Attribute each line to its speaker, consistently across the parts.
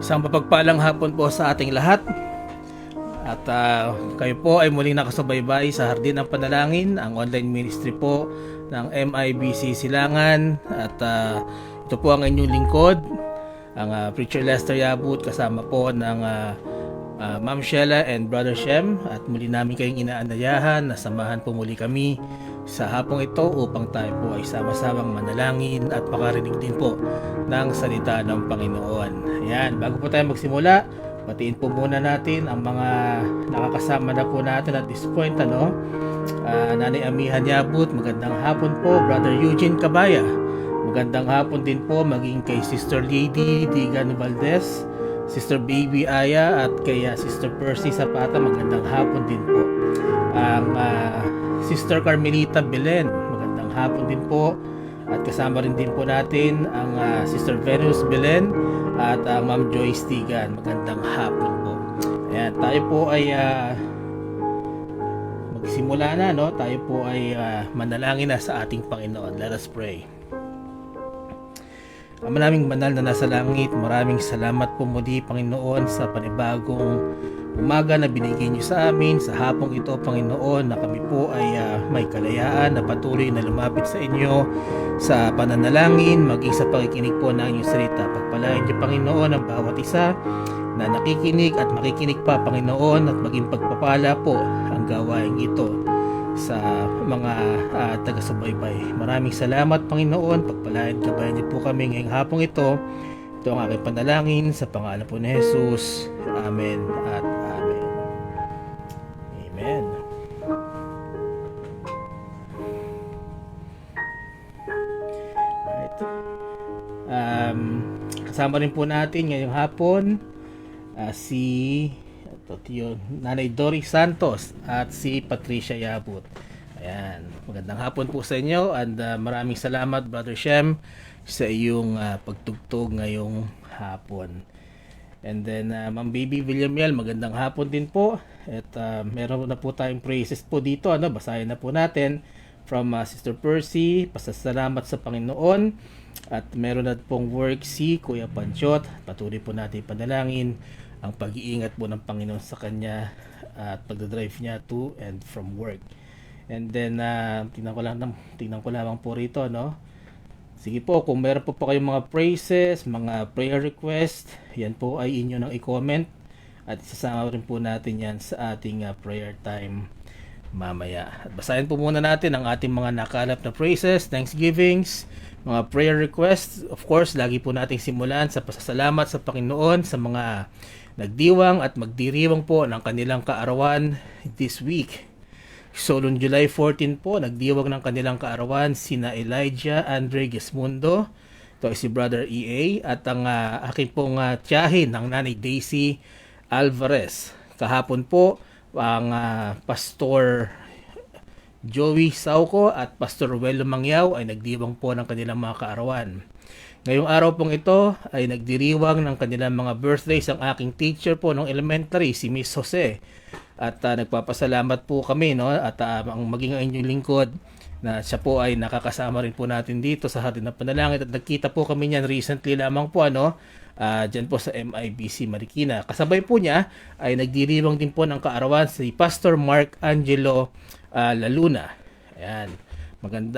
Speaker 1: Isang mapagpalang hapon po sa ating lahat. At kayo po ay muling nakasubaybay sa Hardin ng Panalangin, ang online ministry po ng MIBC Silangan. At ito po ang inyong lingkod, ang Preacher Lester Yabut, kasama po ng Ma'am Sheila and Brother Shem. At muli namin kayong inaanyayahan na samahan po muli kami sa hapong ito upang tayo po ay sama-samang manalangin at makarinig din po ng salita ng Panginoon. Ayan, bago po tayo magsimula, batiin po muna natin ang mga nakakasama na po natin at this point. Nanay Amihan Yabut, magandang hapon po. Brother Eugene Cabaya, magandang hapon din po. Maging kay Sister Lady Digan Valdez, Sister Baby Aya, at kay Sister Percy Zapata, magandang hapon din po. Ang Sister Carmelita Belen, magandang hapon din po. At kasama rin din po natin ang Sister Venus Belen at Ma'am Joyce Tigan, magandang hapon po. Ayan, tayo po ay magsimula na, no? Tayo po ay manalangin na sa ating Panginoon. Let us pray. Ama naming banal na nasa langit, maraming salamat po muli, Panginoon, sa panibagong umaga na binigay niyo sa amin. Sa hapong ito, Panginoon, na kami po ay may kalayaan na patuloy na lumapit sa inyo sa pananalangin, maging sa pakikinig po ng inyong salita. Pagpalain niyo, Panginoon, ang bawat isa na nakikinig at makikinig pa, Panginoon, at maging pagpapala po ang gawain ito sa mga taga-subaybay. Maraming salamat, Panginoon. Pagpalain gabayan niyo po kami ngayong hapong ito. Ito ang aking panalangin sa pangalan po ni Jesus. Amen at Amen. Amen. Right. Kasama rin po natin ngayong hapon si Nanay Doris Santos at si Patricia Yabut. Ayan, magandang hapon po sa inyo, and maraming salamat, Brother Shem, sa iyong pagtugtog ngayong hapon. And then Ma'am Baby Villamiel, magandang hapon din po. At meron na po tayong praises po dito, basahin na po natin from Sister Percy. Pasasalamat sa Panginoon. At meron na pong work si Kuya Panchot. Patuloy po natin panalangin ang pag-iingat po ng Panginoon sa kanya at pagdadrive niya to and from work. And then tingnan ko lamang po rito, Sige po, kung meron po kayong mga praises, mga prayer request, yan po ay inyo nang i-comment at isasama rin po natin yan sa ating prayer time mamaya. At basahin po muna natin ang ating mga nakalap na praises, thanksgivings, mga prayer requests. Of course, lagi po nating simulan sa pasasalamat sa Panginoon sa mga nagdiwang at magdiriwang po ng kanilang kaarawan this week. So, noong July 14 po, nagdiwang ng kanilang kaarawan sina Elijah Andre Gesmundo, ito ay si Brother EA, at ang aking pong tiyahin ng Nanay Daisy Alvarez. Kahapon po, ang Pastor Joey Sauco at Pastor Ruelo Mangyaw ay nagdiwang po ng kanilang mga kaarawan. Ngayong araw pong ito ay nagdiriwang ng kanilang mga birthdays ang aking teacher po ng elementary, si Miss Jose. At nagpapasalamat po kami, at ang maging inyong lingkod na siya po ay nakakasama rin po natin dito sa Hardin ng Panalangin. At nagkita po kami niyan recently lamang po, dyan po sa MIBC Marikina. Kasabay po niya ay nagdiriwang din po ng kaarawan si Pastor Mark Angelo Laluna. Ayan.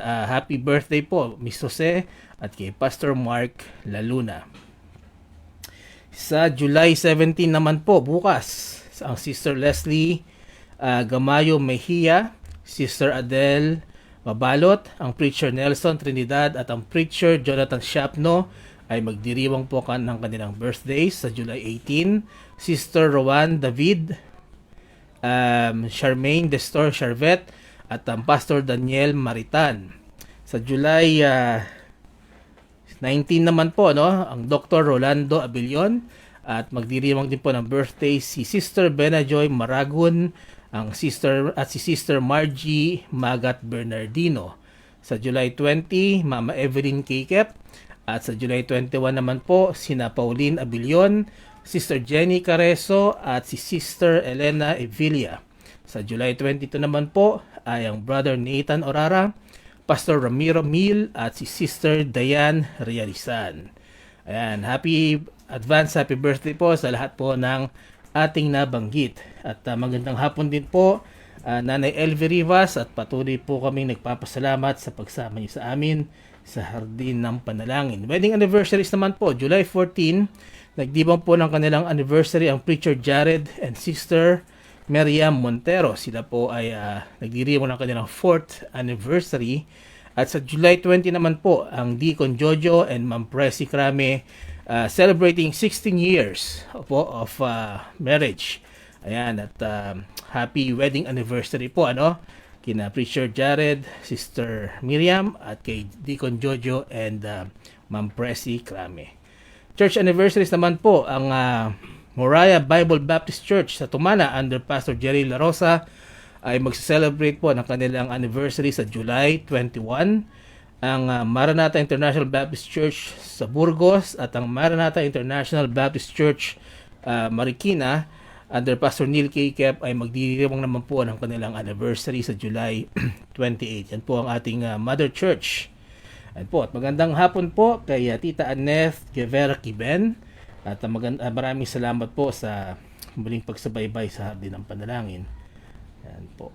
Speaker 1: Happy birthday po, Miss Jose, at kay Pastor Mark Laluna. Sa July 17 naman po, bukas, ang Sister Leslie Gamayo Mejia, Sister Adele Mabalot, ang Preacher Nelson Trinidad at ang Preacher Jonathan Shapno ay magdiriwang po ng kanilang birthdays sa July 18. Sister Rowan David, Charmaine Destor Charvet, at ang Pastor Daniel Maritan. Sa July 19 naman po, ang Dr. Rolando Abilion, at magdiriwang din po ng birthday si Sister Benajoy Maragun, si Sister Margie Magat Bernardino. Sa July 20, Mama Evelyn Kikep, at sa July 21 naman po sina Pauline Abilion, Sister Jenny Careso, at si Sister Elena Evilia. Sa July 22 naman po ay ang Brother Nathan Orara, Pastor Ramiro Mil, at si Sister Diane Realizan. Ayan, happy birthday po sa lahat po ng ating nabanggit. At magandang hapon din po, Nanay Elvie Rivas, at patuloy po kaming nagpapasalamat sa pagsama niyo sa amin sa Hardin ng Panalangin. Wedding anniversaries naman po, July 14, nagdibang po ng kanilang anniversary ang Preacher Jared and Sister Miriam Montero. Sila po ay nagdiriwang ng kanilang 4th anniversary. At sa July 20 naman po, ang Deacon Jojo and Ma'am Presi Krame celebrating 16 years of marriage. Ayan, at happy wedding anniversary po, kina Preacher Jared, Sister Miriam, at kay Deacon Jojo and Ma'am Presi Krame. Church anniversaries naman po, ang Moriah Bible Baptist Church sa Tumana under Pastor Jerry La Rosa ay mag-celebrate po ng kanilang anniversary sa July 21. Ang Maranatha International Baptist Church sa Burgos at ang Maranatha International Baptist Church Marikina under Pastor Neil K. Kep ay magdiriwang naman po ng kanilang anniversary sa July 28. Yan po ang ating Mother Church. At magandang hapon po kay Tita Annette Guevara Kiben. At maraming salamat po sa muling pagsubaybay sa Hardin ng Panalangin. Yan po.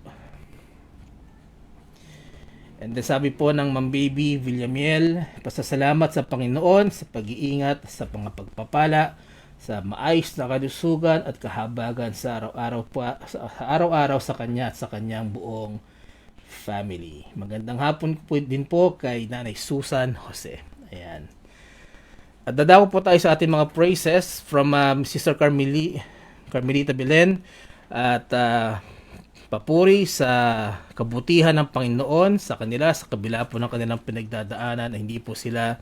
Speaker 1: And then sabi po ng Ma'am Baby Villamiel, pasasalamat sa Panginoon sa pag-iingat, sa mga pagpapala, sa maayos na kalusugan at kahabagan sa araw-araw sa kanya at sa kanyang buong family. Magandang hapon po din po kay Nanay Susan Jose. Ayan. At dadako po tayo sa ating mga praises from Sister Carmelita Belen at papuri sa kabutihan ng Panginoon sa kanila sa kabila po ng kanilang pinagdadaanan na hindi po sila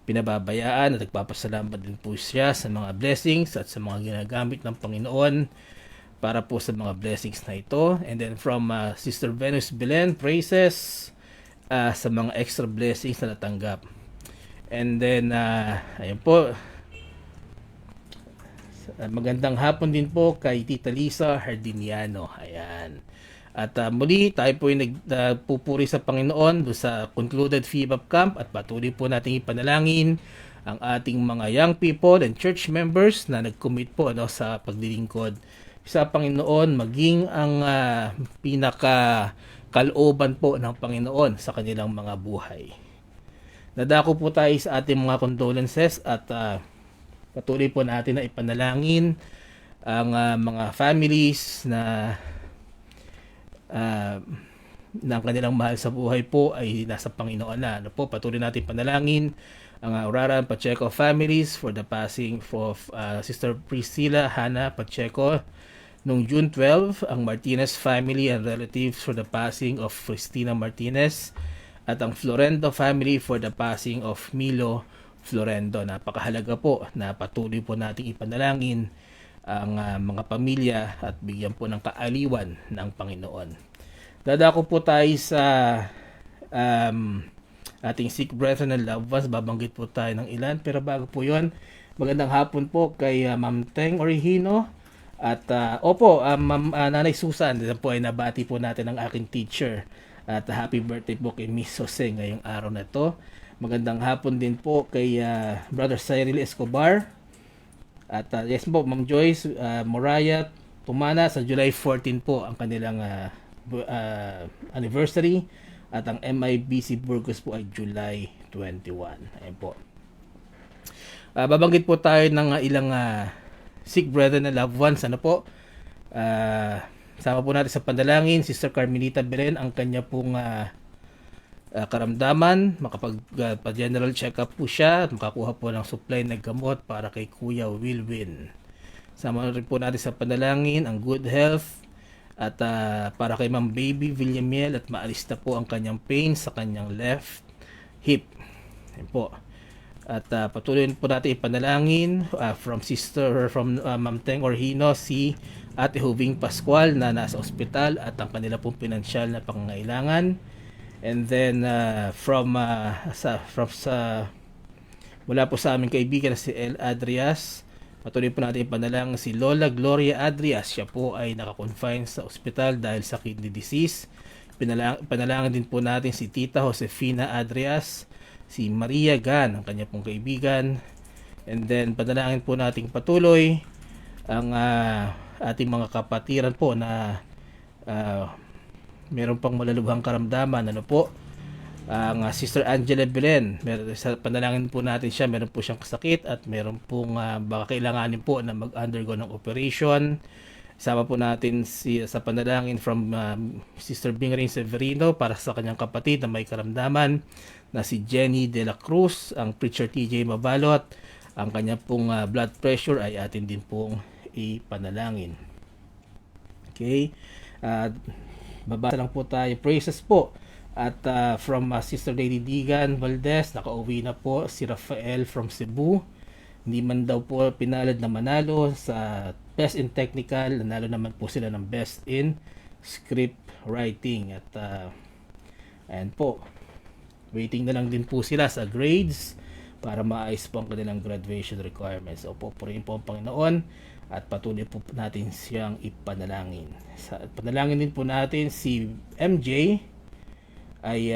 Speaker 1: pinababayaan at nagpapasalamat din po siya sa mga blessings at sa mga ginagamit ng Panginoon para po sa mga blessings na ito. And then from Sister Venus Belen, praises sa mga extra blessings na natanggap. And then ayun po, magandang hapon din po kay Tita Lisa Hardiniano. Ayan. At muli tayo po ay nagpupuri sa Panginoon do sa concluded FIBAP camp at patuloy po nating ipanalangin ang ating mga young people and church members na nag-commit po sa paglilingkod sa Panginoon, maging ang pinaka-kalooban po ng Panginoon sa kanilang mga buhay. Nadako po tayo sa ating mga condolences at patuloy po natin na ipanalangin ang mga families na ng kanilang mahal sa buhay po ay nasa Panginoon na. Patuloy natin panalangin ang Aurora and Pacheco families for the passing of Sister Priscilla Hannah Pacheco noong June 12, ang Martinez family and relatives for the passing of Cristina Martinez, at ang Florendo family for the passing of Milo Florendo. Napakahalaga po na patuloy po nating ipanalangin ang mga pamilya at bigyan po ng kaaliwan ng Panginoon. Dadako po tayo sa ating sick brethren and loved ones. Babanggit po tayo ng ilan, pero bago po yun, magandang hapon po kay Ma'am Teng Orihino at Ma'am Nanay Susan. Dito po ay nabati po natin ang aking teacher at happy birthday po kay Miss Jose ngayong araw na ito. Magandang hapon din po kay Brother Cyril Escobar. At yes po, Ma'am Joyce Moraya Tumana, sa July 14 po ang kanilang anniversary, at ang MIBC Burgos po ay July 21. Ayan po. Babanggit po tayo ng ilang sick brethren and loved ones. Sama po natin sa panalangin Sister Carmelita Belen, ang kanya pong karamdaman, makapag-general check-up po siya at makakuha po ng supply ng gamot para kay Kuya Wilwin. Sama rin po natin sa panalangin ang good health at para kay Ma'am Baby Villamiel at maalis na po ang kanyang pain sa kanyang left hip. Yan po. At patuloy po natin ipanalangin from Ma'am Teng Orhino, si Ate Hubing Pascual na nasa ospital at ang kanila pong pinansyal na pangangailangan. And then mula po sa aming kaibigan si El Adrias, patuloy po natin ipanalangin si Lola Gloria Adrias. Siya po ay naka-confine sa ospital dahil sa kidney disease. Panalangin din po natin si Tita Josefina Adrias, si Maria Gan, ang kanya pong kaibigan. And then panalangin po natin patuloy ang ating mga kapatiran po na meron pang malalubhang karamdaman. Ang Sister Angela Belen, panalangin po natin siya, meron po siyang kasakit at meron pong baka kailanganin po na mag-undergo ng operation. Sama po natin sa panalangin from Sister Bingring Severino para sa kanyang kapatid na may karamdaman na si Jenny De La Cruz, ang Preacher TJ Mabalot. Ang kanya pong blood pressure ay atin din pong ipanalangin. Okay. Babasa lang po tayo. Praises po. At from Sister Lady Digan Valdez, nakauwi na po si Rafael from Cebu. Hindi man daw po pinalad na manalo sa Best in Technical. Nanalo naman po sila ng Best in Script Writing. At ayan po. Waiting na lang din po sila sa grades para maayos po ang kanilang graduation requirements. So po, purihin po ang Panginoon at patuloy po natin siyang ipanalangin. Panalangin din po natin si MJ ay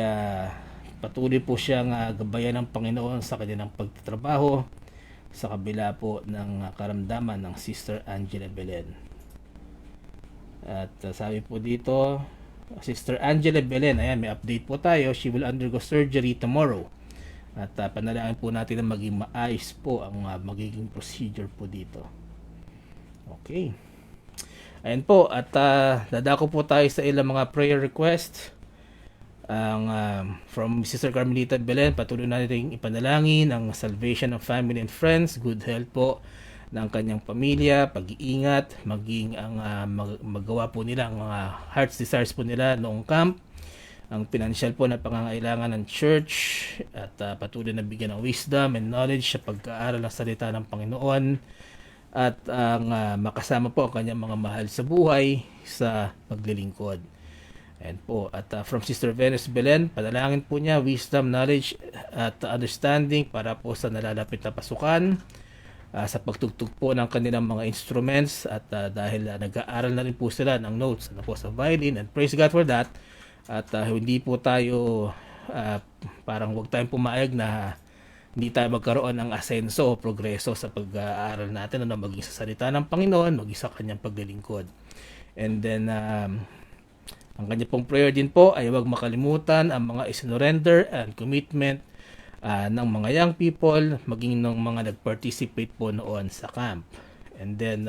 Speaker 1: patuloy po siyang gabayan ng Panginoon sa kanilang pagtatrabaho sa kabila po ng karamdaman ng Sister Angela Belen. At sabi po dito, Sister Angela Belen, ayan, may update po tayo. She will undergo surgery tomorrow. At panalangin po natin na maging maayos po ang magiging procedure po dito. Okay. Ayan po, at dadako po tayo sa ilang mga prayer request. Ang from Sister Carmelita Belen, patuloy natin ipanalangin ang salvation of family and friends, good health po ng kanyang pamilya, pag-iingat, maging ang magawa po nila ang mga heart's desires po nila noong camp, ang financial po na pangangailangan ng church, at patuloy na bigyan ng wisdom and knowledge sa pag-aaral ng salita ng Panginoon, at ang makasama po ang kanyang mga mahal sa buhay sa paglilingkod. Ayan po. At from Sister Venus Belen, panalangin po niya wisdom, knowledge at understanding para po sa nalalapit na pasukan, sa pagtugtog po ng kanilang mga instruments, at dahil nag-aaral na rin po sila ng notes po sa violin, and praise God for that. At hindi po tayo parang huwag tayong pumayag na hindi tayo magkaroon ng asenso o progreso sa pag-aaral natin, maging sa salita ng Panginoon, maging sa kanyang paglilingkod. And then ang kanya pong prayer din po ay huwag makalimutan ang mga isinurrender and commitment ng mga young people, maging ng mga nag-participate po noon sa camp. And then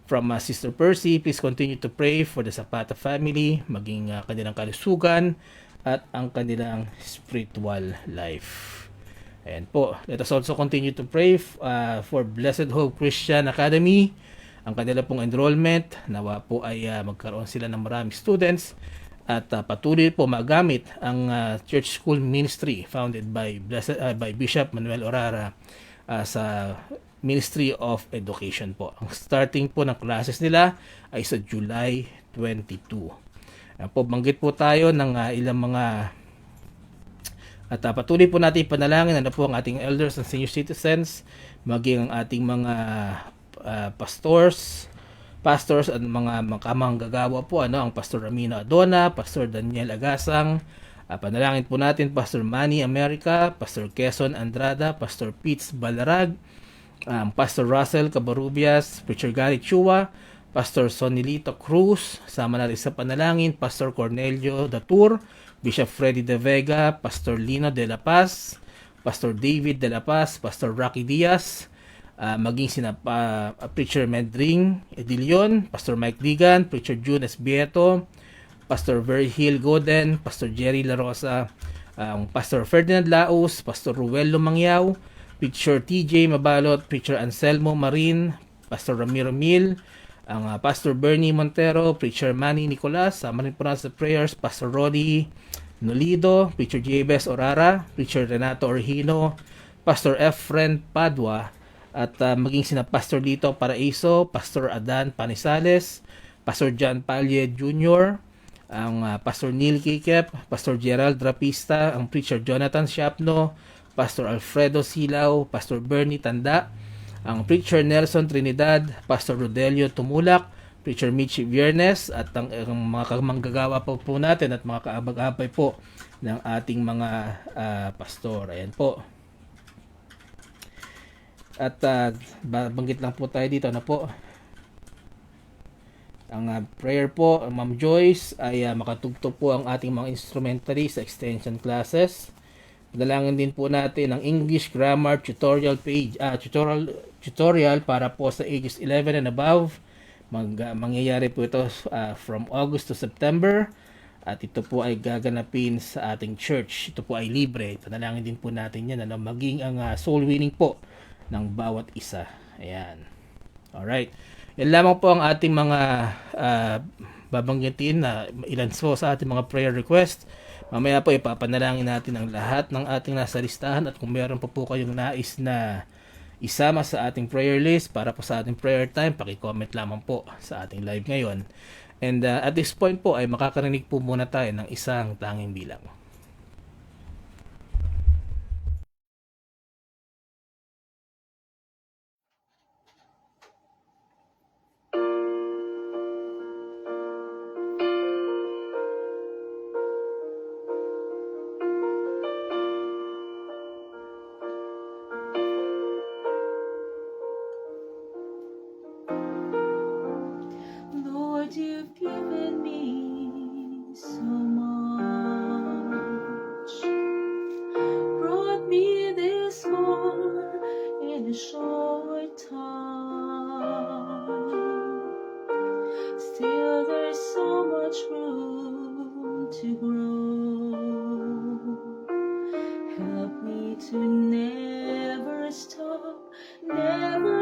Speaker 1: from Sister Percy, please continue to pray for the Zapata family, maging kanilang kalusugan at ang kanilang spiritual life. Ayan po. Let us also continue to pray for Blessed Hope Christian Academy, ang kanila pong enrollment, nawa po ay magkaroon sila ng maraming students, at patuloy po magamit ang church school ministry founded by Bishop Manuel Orara sa Ministry of Education po. Ang starting po ng classes nila ay sa July 22. Po, banggit po tayo ng ilang mga, at patuloy po natin ipanalangin na po ang ating elders and senior citizens, maging ang ating mga pastors at mga manggagawa po, ang Pastor Ramino Adona, Pastor Daniel Agasang, panalangin po natin Pastor Manny America, Pastor Quezon Andrada, Pastor Pitts Balarag, Pastor Russell Cabarubias, Preacher Gary Chua, Pastor Sonilito Cruz, sama na rin sa panalangin Pastor Cornelio Datur, Bishop Freddy De Vega, Pastor Lino De La Paz, Pastor David De La Paz, Pastor Rocky Diaz, maging sina Preacher Medring Edilion, Pastor Mike Digan, Preacher June Esbieto, Pastor Virgil Goden, Pastor Jerry La Rosa, Pastor Ferdinand Laos, Pastor Ruel Mangyaw, Preacher TJ Mabalot, Preacher Anselmo Marin, Pastor Ramiro Mil, ang Pastor Bernie Montero, Preacher Manny Nicolas, sama rin po na sa prayers, Pastor Roddy Nolido, Preacher Jabez Orara, Preacher Renato Orhino, Pastor Efren Padua, at maging sina Pastor Lito Paraiso, Pastor Adan Panisales, Pastor John Palye Jr., ang Pastor Neil Kikep, Pastor Gerald Rapista, ang Preacher Jonathan Shapno, Pastor Alfredo Silaw, Pastor Bernie Tanda, ang Preacher Nelson Trinidad, Pastor Rodelio Tumulak, Preacher Michi Viernes, at ang mga manggagawa po natin at mga kaabag-abay po ng ating mga pastor. Ayan po. At banggit lang po tayo dito na po ang prayer po, Ma'am Joyce, ay makatugtog po ang ating mga instrumentary sa extension classes. Dalangin din po natin ang English grammar tutorial page, tutorial para po sa ages 11 and above. Mangyayari po ito from August to September, at ito po ay gaganapin sa ating church. Ito po ay libre. Dalangin din po natin yan na maging ang soul winning po ng bawat isa. Ayan. Alright. Yan lamang po ang ating mga babanggitin na ilan po sa ating mga prayer request. Mamaya po ipapanalangin natin ang lahat ng ating nasa listahan, at kung meron pa po kayong nais na isama sa ating prayer list para po sa ating prayer time, paki-comment lamang po sa ating live ngayon. And at this point po ay makakarinig po muna tayo ng isang tanging bilang.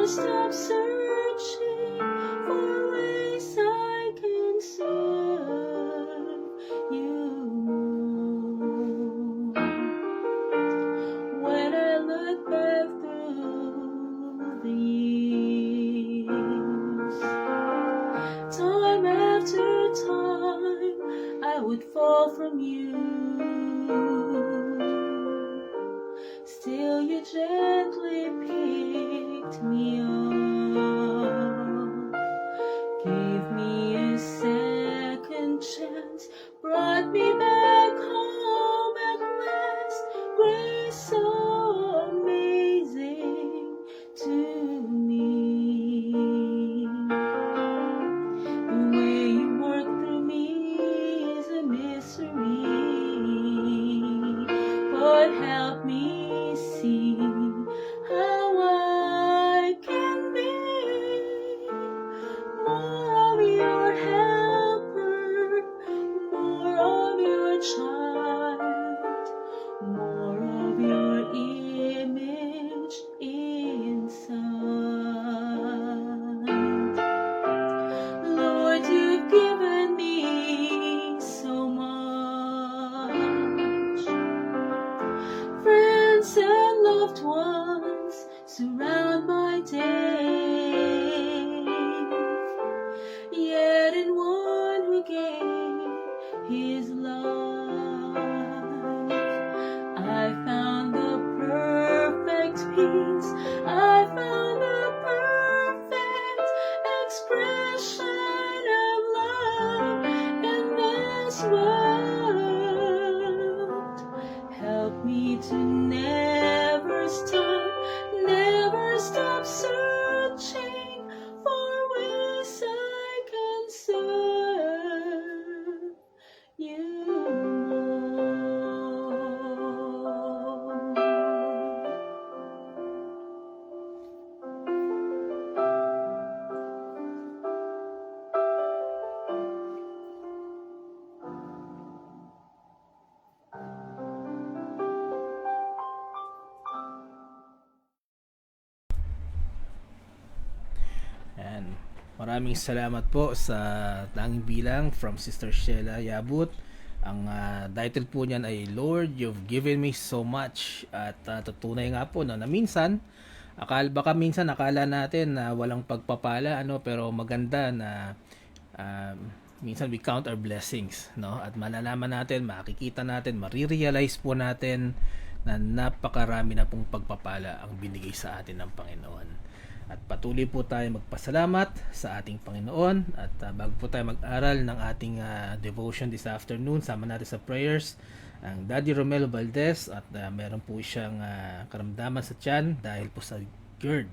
Speaker 2: never stop searching for ways I can serve you. When I look back through the years, time after time, I would fall from you. Still you gently picked me up, gave me a second chance, brought me back home at last. Grace so amazing to me. The way you work through me is a mystery, but help me see how I can be more of your helper, more of your child, more of your image inside. Lord, you've given me so much. Friends and loved ones surround my day. Yet in one who gave his life, I found the perfect peace. I found the perfect expression of love in this world. Help me to never stop searching for ways I can serve you more.
Speaker 1: And maraming salamat po sa Tanging Bilang from Sister Sheila Yabut. Ang title po niyan ay Lord, You've Given Me So Much. At tutunay nga po na minsan baka minsan akala natin na walang pagpapala pero maganda na minsan we count our blessings, no? At malalaman natin, makikita natin, marirealize po natin na napakarami na pong pagpapala ang binigay sa atin ng Panginoon. At patuloy po tayo magpasalamat sa ating Panginoon. At bago po tayo mag-aral ng ating devotion this afternoon, sama natin sa prayers ang Daddy Romelo Valdez. At meron po siyang karamdaman sa tiyan dahil po sa GERD.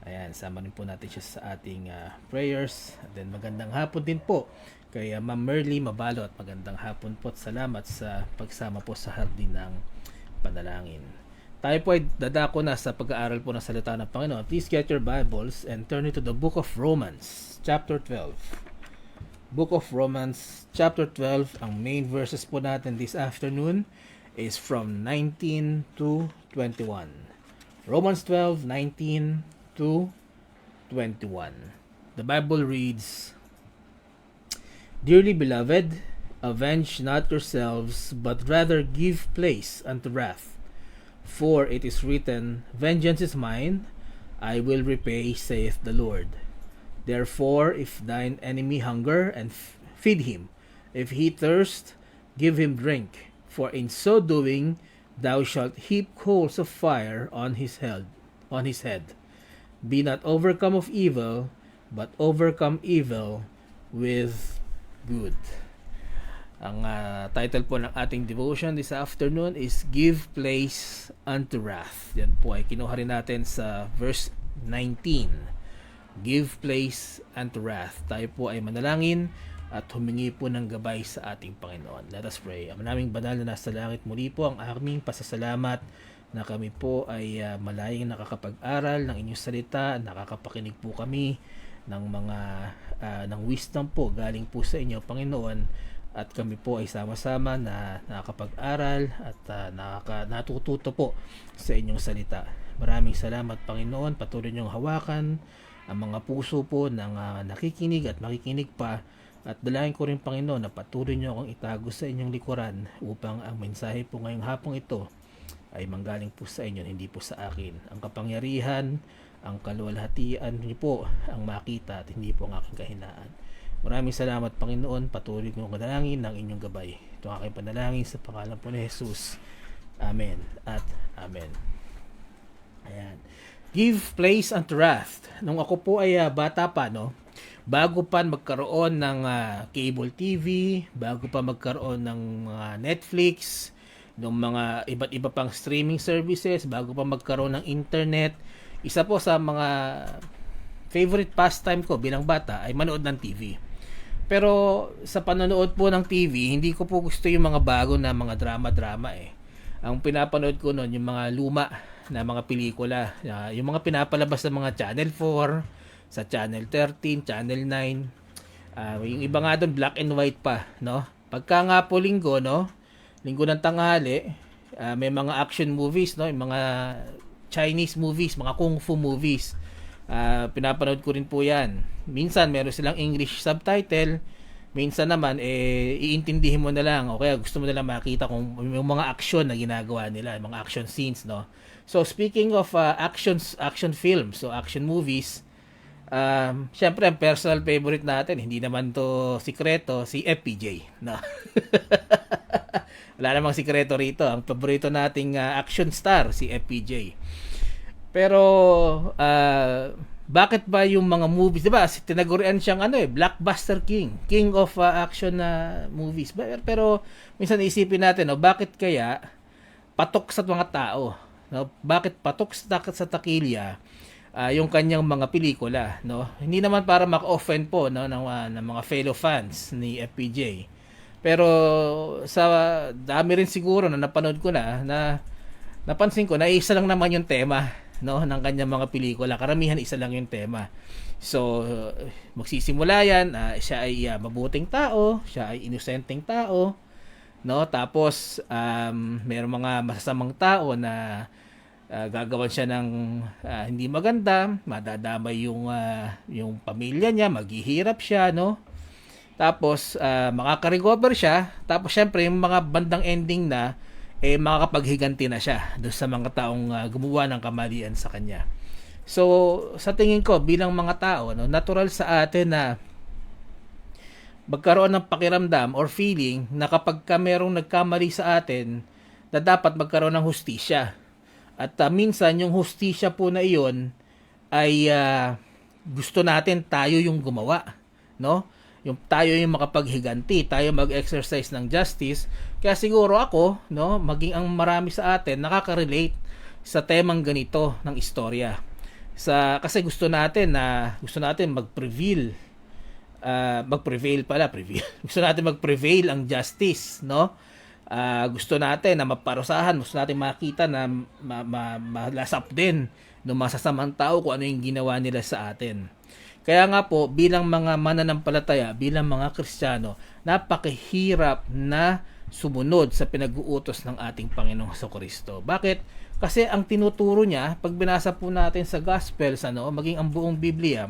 Speaker 1: Ayan, sama rin po natin siya sa ating prayers. At then magandang hapon din po kay Ma'am Merly Mabalot. Magandang hapon po at salamat sa pagsama po sa Hardin ng Panalangin. Tayo po ay dadako na sa pag-aaral po ng salita ng Panginoon. Please get your Bibles and turn it to the book of Romans, chapter 12. Book of Romans, chapter 12. Ang main verses po natin this afternoon is from 19 to 21. Romans 12, 19 to 21. The Bible reads, Dearly beloved, avenge not yourselves, but rather give place unto wrath. For it is written, Vengeance is mine, I will repay, saith the Lord. Therefore, if thine enemy hunger, and feed him. If he thirst, give him drink. For in so doing, thou shalt heap coals of fire on his head. Be not overcome of evil, but overcome evil with good. Ang title po ng ating devotion this afternoon is Give Place unto Wrath. Yan po ay kinuha rin natin sa verse 19. Give place unto wrath. Tayo po ay manalangin at humingi po ng gabay sa ating Panginoon. Let us pray. Ang naming banal na nasa langit, muli po ang aming pasasalamat na kami po ay malayang nakakapag-aral ng inyong salita, nakakapakinig po kami ng mga ng wisdom po galing po sa inyo, Panginoon. At kami po ay sama-sama na nakakapag-aral at natututo po sa inyong salita. Maraming salamat, Panginoon. Patuloy niyong hawakan ang mga puso po ng nakikinig at makikinig pa. At dalangin ko rin, Panginoon, na patuloy niyo akong itago sa inyong likuran upang ang mensahe po ngayong hapong ito ay manggaling po sa inyo, hindi po sa akin. Ang kapangyarihan, ang kaluwalhatian niyo po ang makita at hindi po ang aking kahinaan. Maraming salamat, Panginoon. Patuloy kong kadalangin ng inyong gabay. Ito ang aking panalangin sa pangalan po ni Jesus. Amen at Amen. Ayan. Give place unto wrath. Nung ako po ay bata pa, no? Bago pa magkaroon ng cable TV, bago pa magkaroon ng Netflix, ng mga iba't iba pang streaming services, bago pa magkaroon ng internet, isa po sa mga favorite pastime ko bilang bata ay manood ng TV. Pero sa panonood po ng TV, hindi ko po gusto yung mga bago na mga drama-drama eh. Ang pinapanood ko noon yung mga luma na mga pelikula, yung mga pinapalabas ng mga Channel 4, sa Channel 13, Channel 9. Yung iba nga doon black and white pa, no? Pagka nga po linggo, no? Linggo ng tanghali, may mga action movies, no? Yung mga Chinese movies, mga kung fu movies. Pinapanood ko rin po 'yan. Minsan meron silang English subtitle, minsan naman iintindihin mo na lang o kaya gusto mo na lang makita kung yung mga action na ginagawa nila, mga action scenes, no? So speaking of action films, so action movies, syempre ang personal favorite natin, hindi naman to sikreto, si FPJ, no? Wala namang sikreto rito. Ang paborito nating action star, si FPJ. Pero bakit ba yung mga movies, 'di ba? Tinagurian siyang blockbuster king of action movies. Pero minsan isipin natin, no, bakit kaya patok sa mga tao, no? Bakit patok sa takilya yung kanyang mga pelikula, no? Hindi naman para maka-offend po, no, ng mga fellow fans ni FPJ. Pero sa dami rin siguro na napanood ko na napansin ko na isa lang naman yung tema, no, ng kanyang mga pelikula. Karamihan isa lang yung tema. So magsisimula yan, siya ay mabuting tao, siya ay inosenteng tao, no? Tapos mayroong mga masasamang tao na gagawan siya ng hindi maganda, madadamay yung pamilya niya, maghihirap siya, no? Tapos makaka-recover siya, tapos syempre yung mga bandang ending na makakapaghiganti na siya doon sa mga taong gumawa ng kamalian sa kanya. So sa tingin ko bilang mga tao, no, natural sa atin na magkaroon ng pakiramdam or feeling na kapag merong nagkamali sa atin, na dapat magkaroon ng hustisya. At minsan yung hustisya po na iyon ay gusto natin tayo yung gumawa, no? Yung tayo yung makapaghiganti, tayo mag-exercise ng justice. Kaya siguro ako, no, maging ang marami sa atin nakaka-relate sa temang ganito ng istorya. Kasi gusto natin mag-prevail. Gusto natin mag-prevail ang justice, no? Gusto natin na maparusahan, gusto natin makita na malasap din ng masasamang tao kung ano yung ginawa nila sa atin. Kaya nga po, bilang mga mananampalataya, bilang mga Kristiyano, napakahirap na sumunod sa pinag-uutos ng ating Panginoong Jesucristo. Bakit? Kasi ang tinuturo niya, pag binasa po natin sa Gospels, maging ang buong Biblia,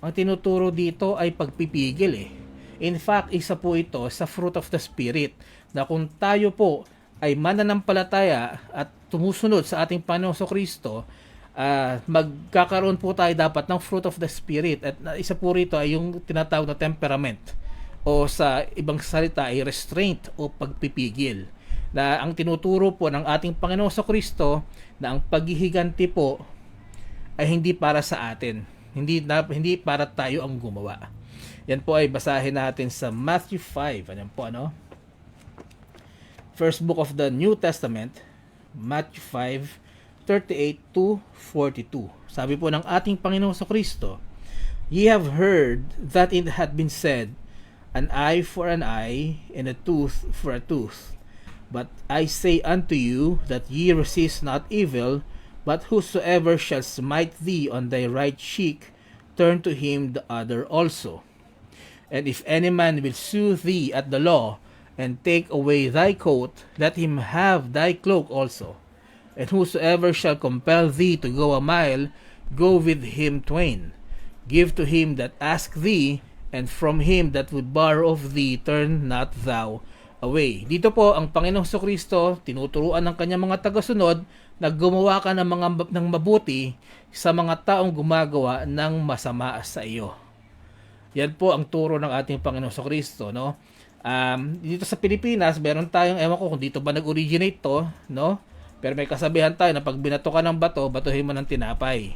Speaker 1: ang tinuturo dito ay pagpipigil. In fact, isa po ito sa fruit of the Spirit, na kung tayo po ay mananampalataya at tumusunod sa ating Panginoong Jesucristo, magkakaroon po tayo dapat ng fruit of the Spirit. At isa po rito ay yung tinatawag na temperament, o sa ibang salita ay restraint o pagpipigil. Na ang tinuturo po ng ating Panginoong Jesucristo na ang paghihiganti po ay hindi para sa atin, hindi para tayo ang gumawa. Yan po ay basahin natin sa Matthew 5. Ayan po, First book of the New Testament, Matthew 5:38 to 42. Sabi po ng ating Panginoong Jesucristo, "Ye have heard that it had been said, an eye for an eye, and a tooth for a tooth. But I say unto you, that ye resist not evil, but whosoever shall smite thee on thy right cheek, turn to him the other also. And if any man will sue thee at the law, and take away thy coat, let him have thy cloak also. And whosoever shall compel thee to go a mile, go with him twain. Give to him that ask thee, and from him that would borrow of thee, turn not thou away. Dito po, ang Panginoong Kristo, tinuturuan ng kanyang mga tagasunod na gumawa ka ng mabuti sa mga taong gumagawa ng masama sa iyo. Yan po ang turo ng ating Panginoong Kristo, no? Dito sa Pilipinas, meron tayong, ewan ko kung dito ba nag-originate to, no? Pero may kasabihan tayo na pag binato ka ng bato, batuhin mo ng tinapay.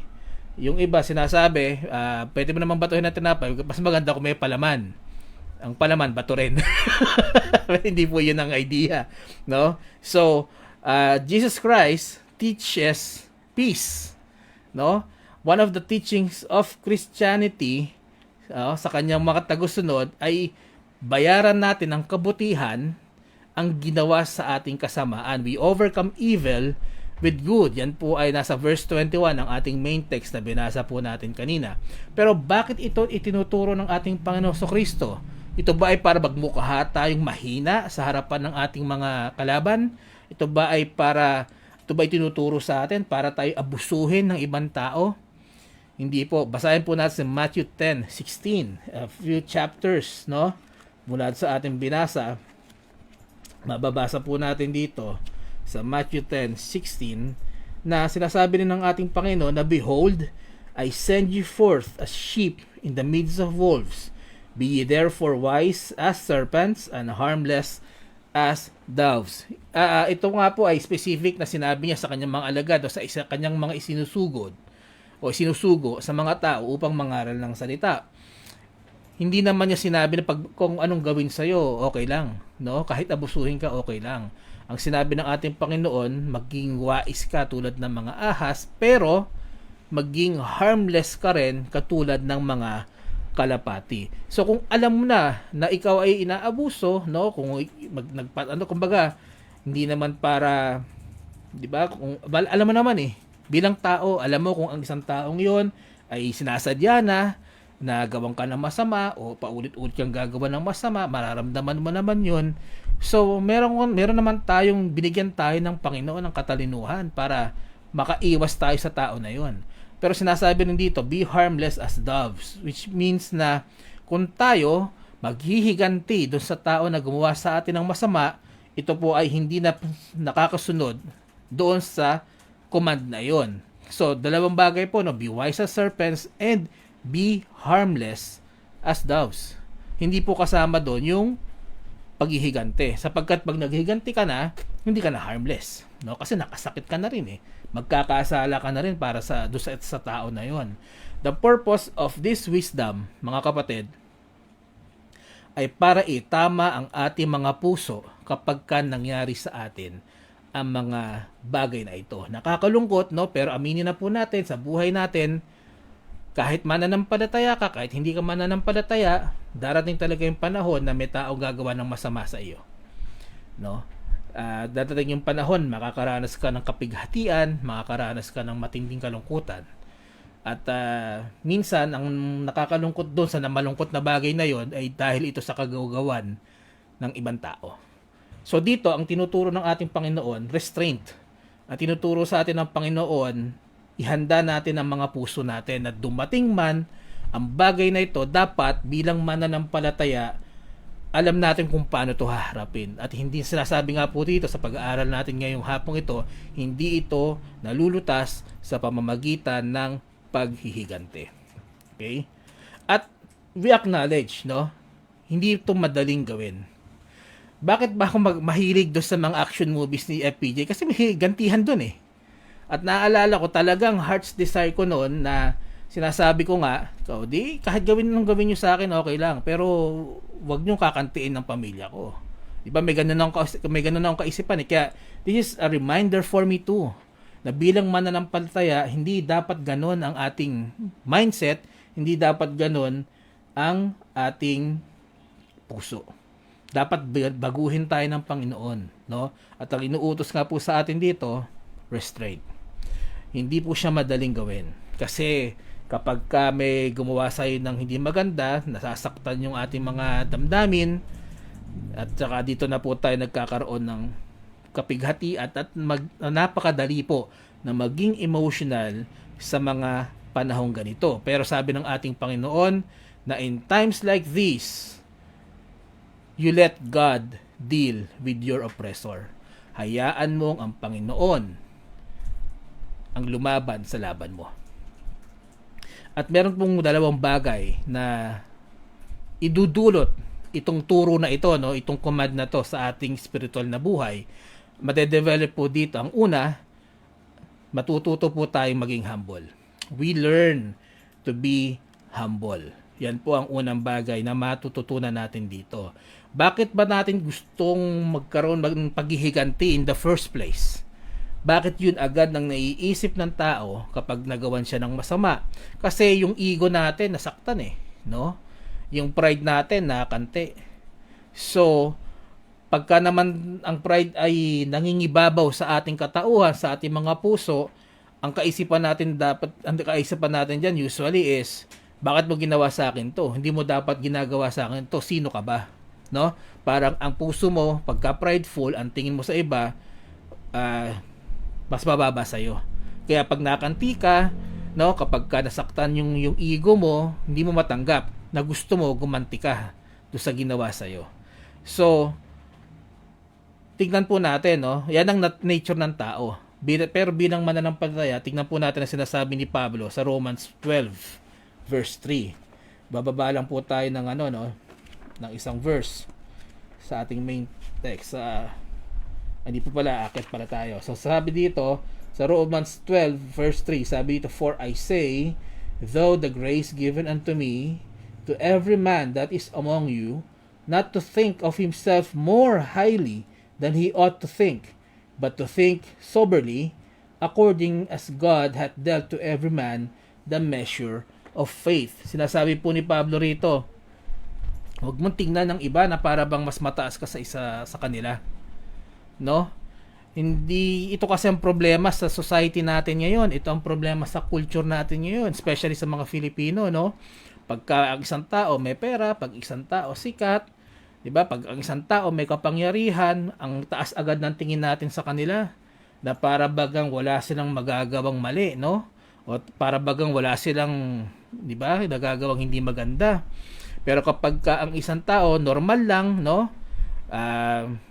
Speaker 1: Yung iba sinasabi, pwede mo naman batuhin ng tinapay, mas maganda kung may palaman. Ang palaman, bato rin. Hindi po yun ang idea, no? So, Jesus Christ teaches peace, no? One of the teachings of Christianity, sa kanyang mga tagusunod, ay bayaran natin ang kabutihan ang ginawa sa ating kasamaan. We overcome evil with good. Yan po ay nasa verse 21 ng ating main text na binasa po natin kanina. Pero bakit ito itinuturo ng ating Panginoong Kristo? Ito ba ay para magmukha tayong mahina sa harapan ng ating mga kalaban? Ito ba ay tinuturo sa atin para tayo abusuhin ng ibang tao? Hindi po. Basahin po natin sa Matthew 10:16, a few chapters, no? Mula sa ating binasa, mababasa po natin dito sa Matthew 10:16 na sinasabi rin ng ating Panginoon na, Behold, I send you forth as sheep in the midst of wolves. Be ye therefore wise as serpents and harmless as doves. Ito nga po ay specific na sinabi niya sa kanyang mga alagad o sa kanyang mga isinusugo sa mga tao upang mangaral ng salita. Hindi naman niya sinabi na kung anong gawin sa'yo, okay lang, no? Kahit abusuhin ka, okay lang. Ang sinabi ng ating Panginoon, maging wais ka tulad ng mga ahas, pero maging harmless ka rin katulad ng mga kalapati. So kung alam mo na ikaw ay inaabuso, no? Kung kumbaga, hindi naman para, 'di ba? Kung alam mo naman bilang tao, alam mo kung ang isang taong 'yon ay sinasadya na gawang ka ng masama o paulit-ulit kang gagawa ng masama, mararamdaman mo naman 'yon. So meron naman tayong binigyan tayo ng Panginoon ng katalinuhan para makaiwas tayo sa tao na 'yon. Pero sinasabi rin dito, be harmless as doves, which means na kung tayo maghihiganti doon sa tao na gumawa sa atin ng masama, ito po ay hindi na nakakasunod doon sa command na yon. So, dalawang bagay po, no? Be wise as serpents and be harmless as doves. Hindi po kasama doon yung paghihiganti. Sapagkat pag naghihiganti ka na, hindi ka na harmless, no? Kasi nakasakit ka na rin magkakasala ka na rin para sa tao na yon. The purpose of this wisdom, mga kapatid, ay para itama ang ating mga puso kapag nangyari sa atin ang mga bagay na ito. Nakakalungkot, no? Pero aminin na po natin sa buhay natin, kahit mananampalataya ka, kahit hindi ka mananampalataya, darating talaga yung panahon na may tao gagawa ng masama sa iyo, no? Dadating yung panahon, makakaranas ka ng kapighatian, makakaranas ka ng matinding kalungkutan. At minsan, ang nakakalungkot doon sa malungkot na bagay na yon ay dahil ito sa kagagawan ng ibang tao. So dito, ang tinuturo ng ating Panginoon, restraint. Ang tinuturo sa atin ng Panginoon, ihanda natin ang mga puso natin na dumating man ang bagay na ito, dapat bilang mananampalataya, alam natin kung paano ito haharapin. At hindi sinasabi nga po dito sa pag-aaral natin ngayong hapong ito, hindi ito nalulutas sa pamamagitan ng paghihigante. Okay? At we acknowledge, no? Hindi ito madaling gawin. Bakit ba ako mahilig doon sa mga action movies ni FPJ? Kasi may gantihan doon At naalala ko talagang heart's desire ko noon na sinasabi ko nga, so, kahit gawin nyo sa akin, okay lang. Pero wag nyo kakantiin ng pamilya ko. Di ba may ganun akong kaisipan Kaya this is a reminder for me too, na bilang mananampalataya, hindi dapat ganun ang ating mindset, hindi dapat ganun ang ating puso. Dapat baguhin tayo ng Panginoon, no? At ang inuutos nga po sa atin dito, restraint. Hindi po siya madaling gawin. Kasi kapag may gumawa sa'yo ng hindi maganda, nasasaktan yung ating mga damdamin, at saka dito na po tayo nagkakaroon ng kapighatian at napakadali po na maging emotional sa mga panahong ganito. Pero sabi ng ating Panginoon na in times like these, you let God deal with your oppressor. Hayaan mong ang Panginoon ang lumaban sa laban mo. At meron pong dalawang bagay na idudulot itong turo na ito, no, itong command na to sa ating spiritual na buhay. Madedevelop po dito. Ang una, matututo po tayong maging humble. We learn to be humble. Yan po ang unang bagay na matututunan natin dito. Bakit ba natin gustong magkaroon ng paghihiganti in the first place? Bakit yun agad nang naiisip ng tao kapag nagawan siya ng masama? Kasi yung ego natin nasaktan no? Yung pride natin nakante. So, pagka naman ang pride ay nangingibabaw sa ating katauhan, sa ating mga puso, ang kaisipan natin diyan usually is, bakit mo ginawa sa akin to? Hindi mo dapat ginagawa sa akin to. Sino ka ba? No? Parang ang puso mo, pagka prideful, ang tingin mo sa iba, mas mababa sa iyo. Kaya pag nakanti ka, no, kapag ka nasaktan yung ego mo, hindi mo matanggap na gusto mo gumanti ka doon sa ginawa sa iyo. So, tignan po natin, no? Yan ang nature ng tao. Pero bilang mananampalataya, tignan po natin ang sinasabi ni Pablo sa Romans 12 verse 3. Bababa lang po tayo ng ng isang verse sa ating main text. Hindi po pala, akit pala tayo. So sabi dito sa Romans 12 verse 3, sabi dito, for I say, though the grace given unto me, to every man that is among you, not to think of himself more highly than he ought to think, but to think soberly, according as God hath dealt to every man the measure of faith. Sinasabi po ni Pablo rito, huwag mong tingnan ng iba na para bang mas mataas ka sa kanila. No? Hindi, ito kasi ang problema sa society natin ngayon. Ito ang problema sa culture natin ngayon, especially sa mga Filipino, no? Pagka ang isang tao may pera, pag isang tao sikat, 'di ba? Pag ang isang tao may kapangyarihan, ang taas agad ng tingin natin sa kanila na para bagang wala silang magagawang mali, no? O para bagang wala silang, 'di ba, nagagawang hindi maganda. Pero kapag ka ang isang tao normal lang, no?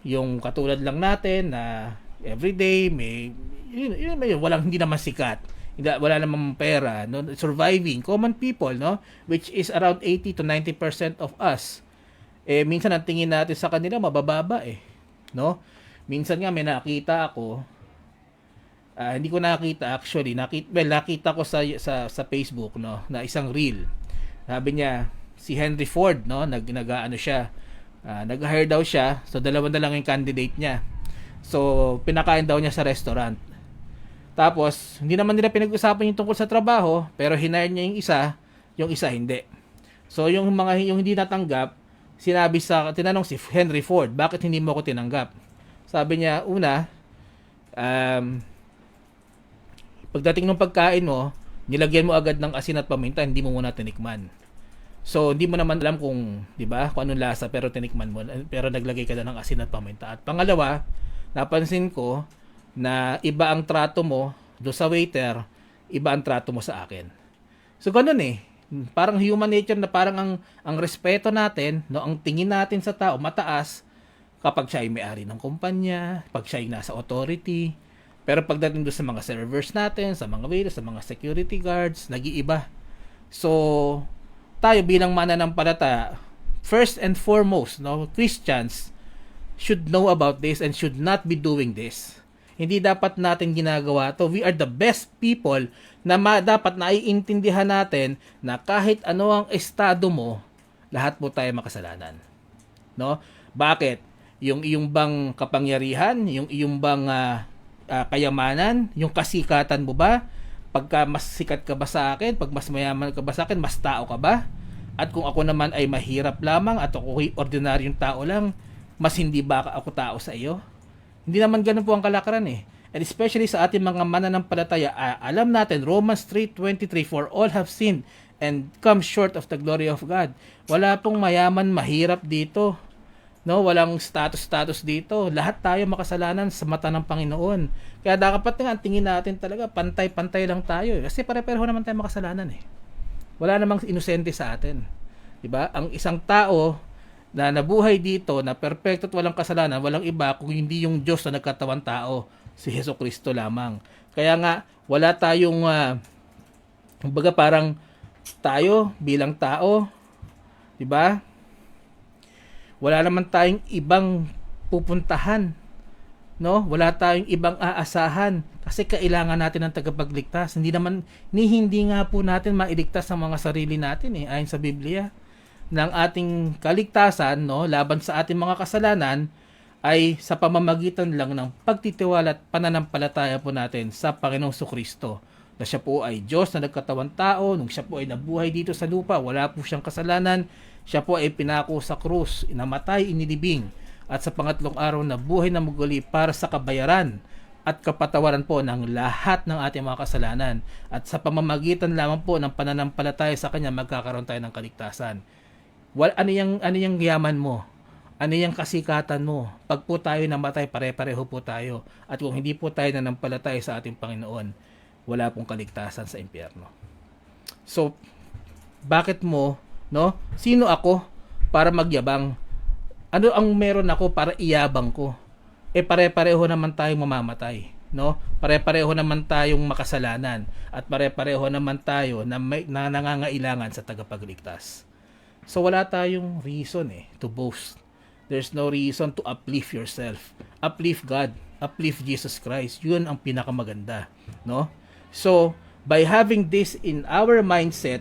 Speaker 1: Yung katulad lang natin na everyday may hindi naman sikat, wala namang pera, no? Surviving common people, no, which is around 80 to 90% of us, minsan ang tingin natin sa kanila mabababa, no? Minsan nga may nakita ako, hindi ko nakita actually, nakita ko sa Facebook, no, na isang reel. Sabi niya si Henry Ford, no, nag-ano siya, nag-hire daw siya, so dalawa na lang yung candidate niya. So pinakain daw niya sa restaurant. Tapos, hindi naman nila pinag-usapan yung tungkol sa trabaho, pero hinire niya yung isa hindi. So, yung hindi natanggap, tinanong si Henry Ford, bakit hindi mo ako tinanggap? Sabi niya, una, pagdating ng pagkain mo, nilagyan mo agad ng asin at paminta, hindi mo muna tinikman. So, hindi mo naman alam kung, di ba, kung anong lasa, pero tinikman mo, pero naglagay ka na ng asin at paminta. At pangalawa, napansin ko, na iba ang trato mo do sa waiter, iba ang trato mo sa akin. So ganun parang human nature na parang ang respeto natin, no, ang tingin natin sa tao mataas kapag siya ay may-ari ng kumpanya, pag siya ay nasa authority. Pero pagdating do sa mga servers natin, sa mga waiters, sa mga security guards, nag-iiba. So tayo bilang mananampalataya, first and foremost, no, Christians should know about this and should not be doing this. Hindi dapat natin ginagawa to. We are the best people na dapat naiintindihan natin na kahit ano ang estado mo, lahat po tayo makasalanan. No? Bakit? Yung iyong bang kapangyarihan, yung iyong bang kayamanan, yung kasikatan mo ba? Pagka mas sikat ka ba sa akin, pag mas mayaman ka ba sa akin, mas tao ka ba? At kung ako naman ay mahirap lamang at ako ay ordinaryong tao lang, mas hindi ba ako tao sa iyo? Hindi naman ganun po ang kalakaran And especially sa ating mga mananampalataya, alam natin, Romans 3:23, for all have sinned and come short of the glory of God. Wala pong mayaman, mahirap dito. No, walang status dito. Lahat tayo makasalanan sa mata ng Panginoon. Kaya dapat nga ang tingin natin talaga pantay-pantay lang tayo. Kasi pare-pareho naman tayo makasalanan eh. Wala namang inosente sa atin. 'Di ba? Ang isang tao na nabuhay dito na perpekto at walang kasalanan, walang iba kung hindi yung Diyos na nagkatawang tao, si Hesukristo lamang. Kaya nga wala tayong kumbaga parang tayo bilang tao, 'di ba? Wala naman tayong ibang pupuntahan, no? Wala tayong ibang aasahan kasi kailangan natin ng tagapagligtas. Hindi nga po natin mailigtas ang mga sarili natin ayon sa Biblia. Ng ating kaligtasan, no, laban sa ating mga kasalanan ay sa pamamagitan lang ng pagtitiwala at pananampalataya po natin sa Panginoong Kristo. Na siya po ay Diyos na nagkatawang tao, nung siya po ay nabuhay dito sa lupa, wala po siyang kasalanan, siya po ay pinako sa krus, inamatay, inilibing, at sa pangatlong araw na buhay na muli para sa kabayaran at kapatawaran po ng lahat ng ating mga kasalanan. At sa pamamagitan lamang po ng pananampalataya sa Kanya, magkakaroon tayo ng kaligtasan. Ano yung yaman mo? Ano yung kasikatan mo? Pag po tayo namatay, pare-pareho po tayo. At kung hindi po tayo nanampalataya sa ating Panginoon, wala pong kaligtasan sa impyerno. So, bakit mo, no? Sino ako para magyabang? Ano ang meron ako para iyabang ko? Pare-pareho naman tayong mamamatay, no? Pare-pareho naman tayong makasalanan at pare-pareho naman tayo na nangangailangan sa tagapagligtas. So wala tayong reason to boast. There's no reason to uplift yourself. Uplift God, uplift Jesus Christ. 'Yun ang pinakamaganda, no? So, by having this in our mindset,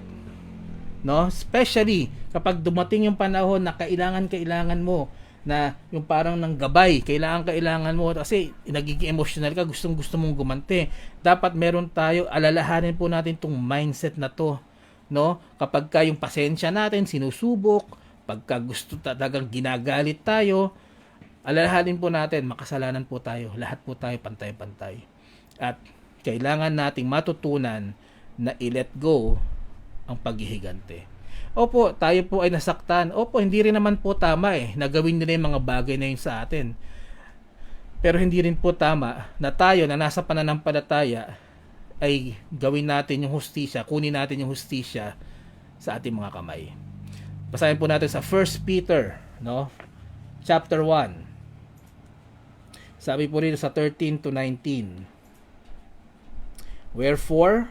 Speaker 1: no, especially kapag dumating yung panahon na kailangan mo na yung parang ng gabay, kailangan mo kasi nagiging emotional ka, gusto mong gumante. Dapat meron tayo, alalahanin po natin tong mindset na to, no? Kapag yung pasensya natin sinusubok, pagka gusto talagang ginagalit tayo, alalahanin po natin, makasalanan po tayo, lahat po tayo pantay-pantay. At kailangan nating matutunan na i-let go ang paghihigante. Opo, tayo po ay nasaktan. Opo, hindi rin naman po tama na gawin nila yung mga bagay na yun sa atin. Pero hindi rin po tama na tayo na nasa pananampalataya ay gawin natin yung hustisya, kunin natin yung hustisya sa ating mga kamay. Basahin po natin sa 1 Peter, no? Chapter 1. Sabi po rito sa 13 to 19. Wherefore,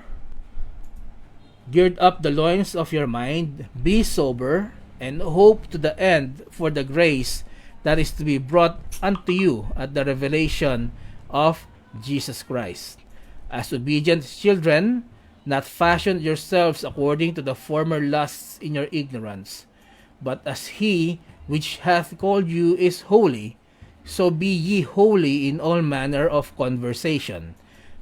Speaker 1: gird up the loins of your mind, be sober, and hope to the end for the grace that is to be brought unto you at the revelation of Jesus Christ. As obedient children, not fashion yourselves according to the former lusts in your ignorance, but as he which hath called you is holy, so be ye holy in all manner of conversation.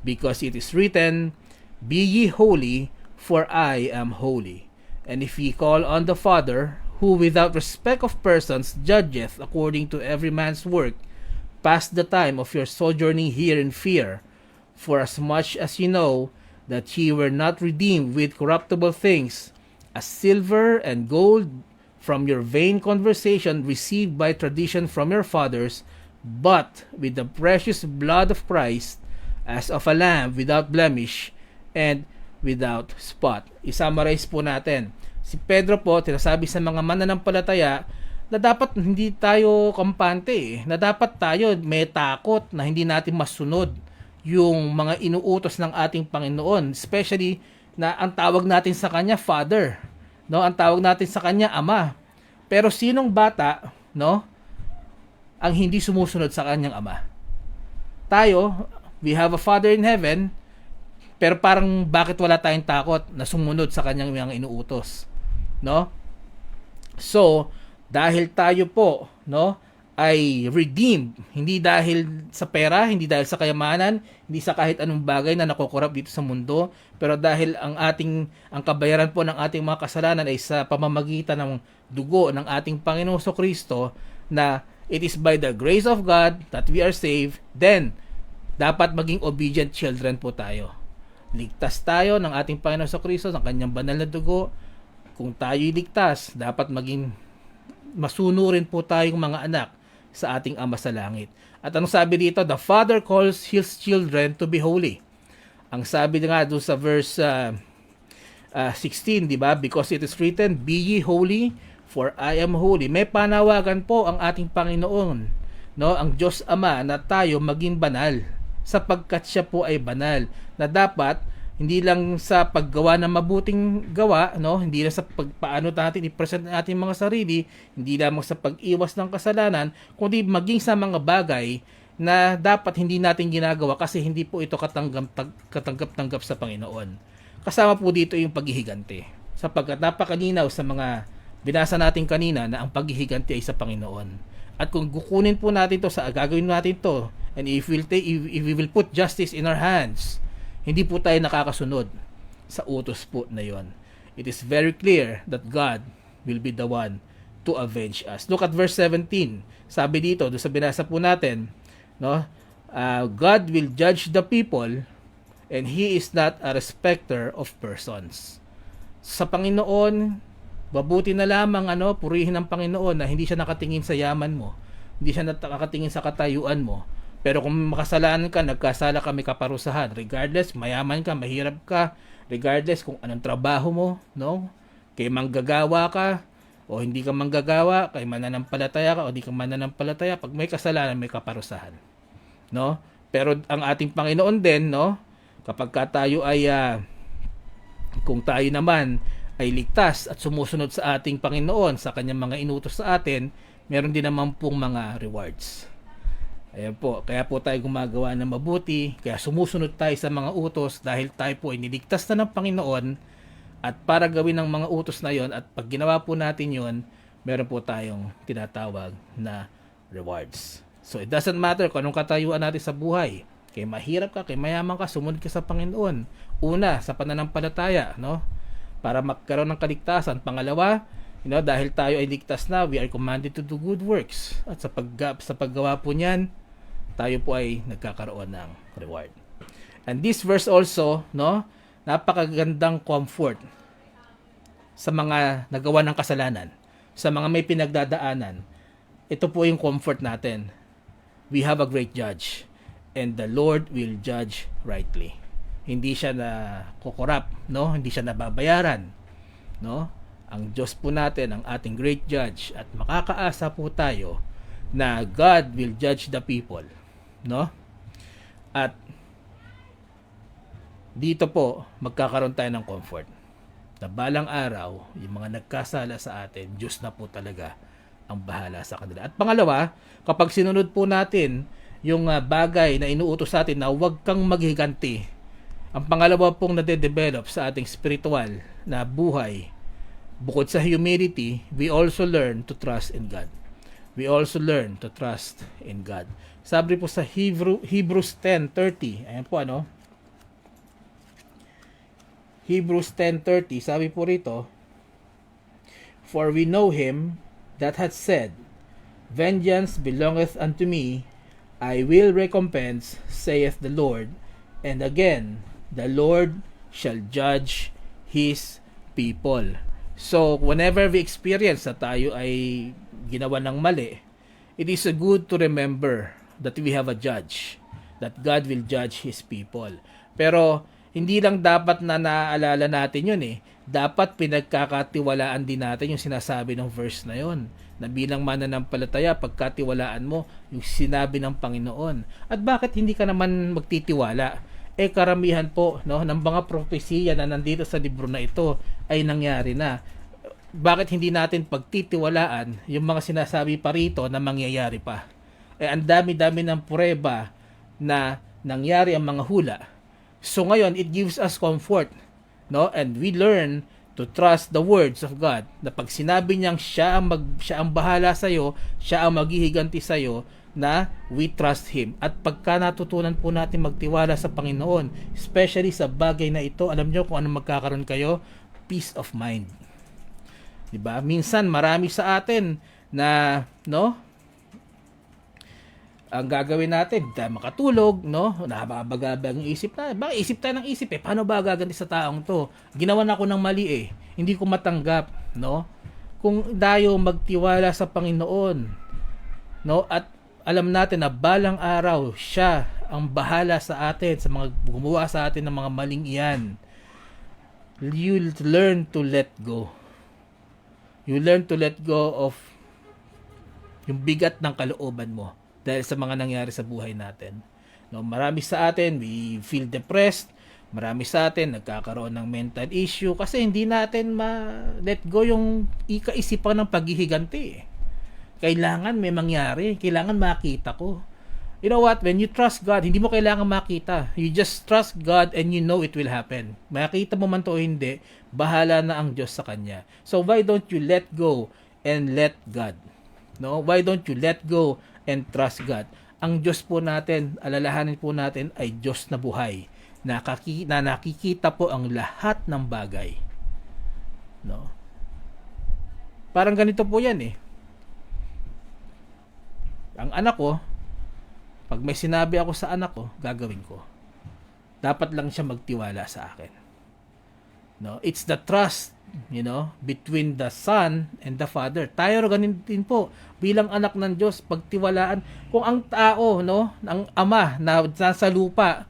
Speaker 1: Because it is written, Be ye holy, for I am holy. And if ye call on the Father, who without respect of persons judgeth according to every man's work, pass the time of your sojourning here in fear. For as much as ye know that ye were not redeemed with corruptible things, as silver and gold, from your vain conversation received by tradition from your fathers, but with the precious blood of Christ, as of a lamb without blemish and without spot. I-summarize po natin. Si Pedro po, tinasabi sa mga mananampalataya na dapat hindi tayo kampante, na dapat tayo may takot na hindi natin masunod yung mga inuutos ng ating Panginoon, especially na ang tawag natin sa Kanya, Father, no? Ang tawag natin sa Kanya, Ama. Pero sinong bata, no, ang hindi sumusunod sa Kanyang Ama? Tayo, we have a Father in heaven, pero parang bakit wala tayong takot na sumunod sa Kanyang mga inuutos, no? So, dahil tayo po, no, ay redeemed, hindi dahil sa pera, hindi dahil sa kayamanan, hindi sa kahit anong bagay na nakokorrupt dito sa mundo, pero dahil ang kabayaran po ng ating mga kasalanan ay sa pamamagitan ng dugo ng ating Panginoong Kristo, na it is by the grace of God that we are saved, then dapat maging obedient children po tayo. Ligtas tayo ng ating Panginoon Kristo, ng Kanyang banal na dugo. Kung tayo'y ligtas, dapat maging masunurin po tayong mga anak sa ating Ama sa Langit. At anong sabi dito? The Father calls His children to be holy. Ang sabi nga doon sa verse 16, di ba? Because it is written, Be ye holy, for I am holy. May panawagan po ang ating Panginoon, no? Ang Diyos Ama, na tayo maging banal, sapagkat siya po ay banal. Na dapat hindi lang sa paggawa ng mabuting gawa, no? Hindi lang sa paano natin i-present natin mga sarili, hindi lamang sa pag-iwas ng kasalanan, kundi maging sa mga bagay na dapat hindi natin ginagawa kasi hindi po ito katanggap-tanggap sa Panginoon. Kasama po dito yung paghihiganti. Sapagkat napakalinaw sa mga binasa natin kanina na ang paghihiganti ay sa Panginoon. At kung kukunin po natin to gagawin natin to, and if we will put justice in our hands, hindi po tayo nakakasunod sa utos po na yon. It is very clear that God will be the one to avenge us. Look at verse 17. Sabi dito, doon sa binasa po natin, no? God will judge the people and He is not a respecter of persons. Sa Panginoon, mabuti na lamang purihin ng Panginoon na hindi siya nakatingin sa yaman mo, hindi siya nakatingin sa katayuan mo. Pero kung makasalanan ka, nagkasala ka, may kaparusahan. Regardless, mayaman ka, mahirap ka, regardless kung anong trabaho mo, no? Kay manggagawa ka o hindi ka manggagawa, kay mananampalataya ka o hindi ka mananampalataya, pag may kasalanan, may kaparusahan, no? Pero ang ating Panginoon din, no? Kapag tayo ay kung tayo naman ay ligtas at sumusunod sa ating Panginoon, sa kanyang mga inutos sa atin, meron din naman pong mga rewards. Ayan po, kaya po tayo gumagawa ng mabuti, kaya sumusunod tayo sa mga utos dahil tayo po ay niligtas na ng Panginoon, at para gawin ng mga utos na yon, at pag ginawa po natin yon, meron po tayong tinatawag na rewards. So it doesn't matter kung anong katayuan natin sa buhay, kay mahirap ka, kay mayaman ka, sumunod ka sa Panginoon. Una, sa pananampalataya, no? Para magkaroon ng kaligtasan. Pangalawa, dahil tayo ay ligtas na, we are commanded to do good works. At sa paggawa po niyan, tayo po ay nagkakaroon ng reward. And this verse also, no, napakagandang comfort sa mga nagawa ng kasalanan, sa mga may pinagdadaanan. Ito po yung comfort natin. We have a great judge, and the Lord will judge rightly. Hindi siya na kukorap, no? Hindi siya nababayaran, no? Ang Diyos po natin, ang ating great judge, at makakaasa po tayo na God will judge the people, no? At dito po magkakaroon tayo ng comfort na balang araw, yung mga nagkasala sa atin, Diyos na po talaga ang bahala sa kanila. At pangalawa, kapag sinunod po natin yung bagay na inuutos sa atin na huwag kang maghiganti, ang pangalawa pong nade-develop sa ating spiritual na buhay, bukod sa humility, we also learn to trust in God. We also learn to trust in God. Sabi po sa Hebrews 10:30, ayan po Hebrews 10:30, sabi po rito, For we know him that hath said, Vengeance belongeth unto me, I will recompense, saith the Lord. And again, the Lord shall judge his people. So, whenever we experience na tayo ay ginawa ng mali, it is good to remember that we have a judge, that God will judge his people. Pero, hindi lang dapat na naaalala natin yun Dapat pinagkakatiwalaan din natin yung sinasabi ng verse na yun. Na bilang mananampalataya, pagkatiwalaan mo yung sinabi ng Panginoon. At bakit hindi ka naman magtitiwala? Karamihan po ng mga propesiya na nandito sa libro na ito ay nangyari na. Bakit hindi natin pagtitiwalaan yung mga sinasabi pa rito na mangyayari pa? Ang dami-dami ng prueba na nangyari ang mga hula. So ngayon, it gives us comfort, and we learn to trust the words of God, na pag sinabi niyang siya ang bahala sa iyo, siya ang maghihiganti sa iyo, na we trust Him. At pagka natutunan po natin magtiwala sa Panginoon, especially sa bagay na ito, alam niyo kung ano magkakaroon kayo? Peace of mind. Diba? Minsan marami sa atin na ang gagawin natin, makatulog, nababagabag ang isip na. Baka isip tayo ng isip paano ba gaganti sa taong to? Ginawan ako ng mali hindi ko matanggap, kung tayo magtiwala sa Panginoon, no? At alam natin na balang araw siya ang bahala sa atin, sa mga gumawa sa atin ng mga maling iyan. You learn to let go. You learn to let go of yung bigat ng kalooban mo dahil sa mga nangyari sa buhay natin. No, marami sa atin, we feel depressed. Marami sa atin nagkakaroon ng mental issue kasi hindi natin ma-let go yung ikaisipan ng paghihiganti. Kailangan may mangyari, kailangan makita ko. You know what? When you trust God, hindi mo kailangan makita. You just trust God and you know it will happen. Makita mo man to o hindi, bahala na ang Diyos sa Kanya. So why don't you let go and let God? No? Why don't you let go and trust God? Ang Diyos po natin, alalahanin po natin ay Diyos na buhay. Na nakikita po ang lahat ng bagay. No? Parang ganito po yan eh. Ang anak ko, pag may sinabi ako sa anak ko, gagawin ko. Dapat lang siya magtiwala sa akin. No? It's the trust, between the son and the father. Tayo ganin din po bilang anak ng Diyos, pagtiwalaan kung ang tao, ang ama na nasa lupa,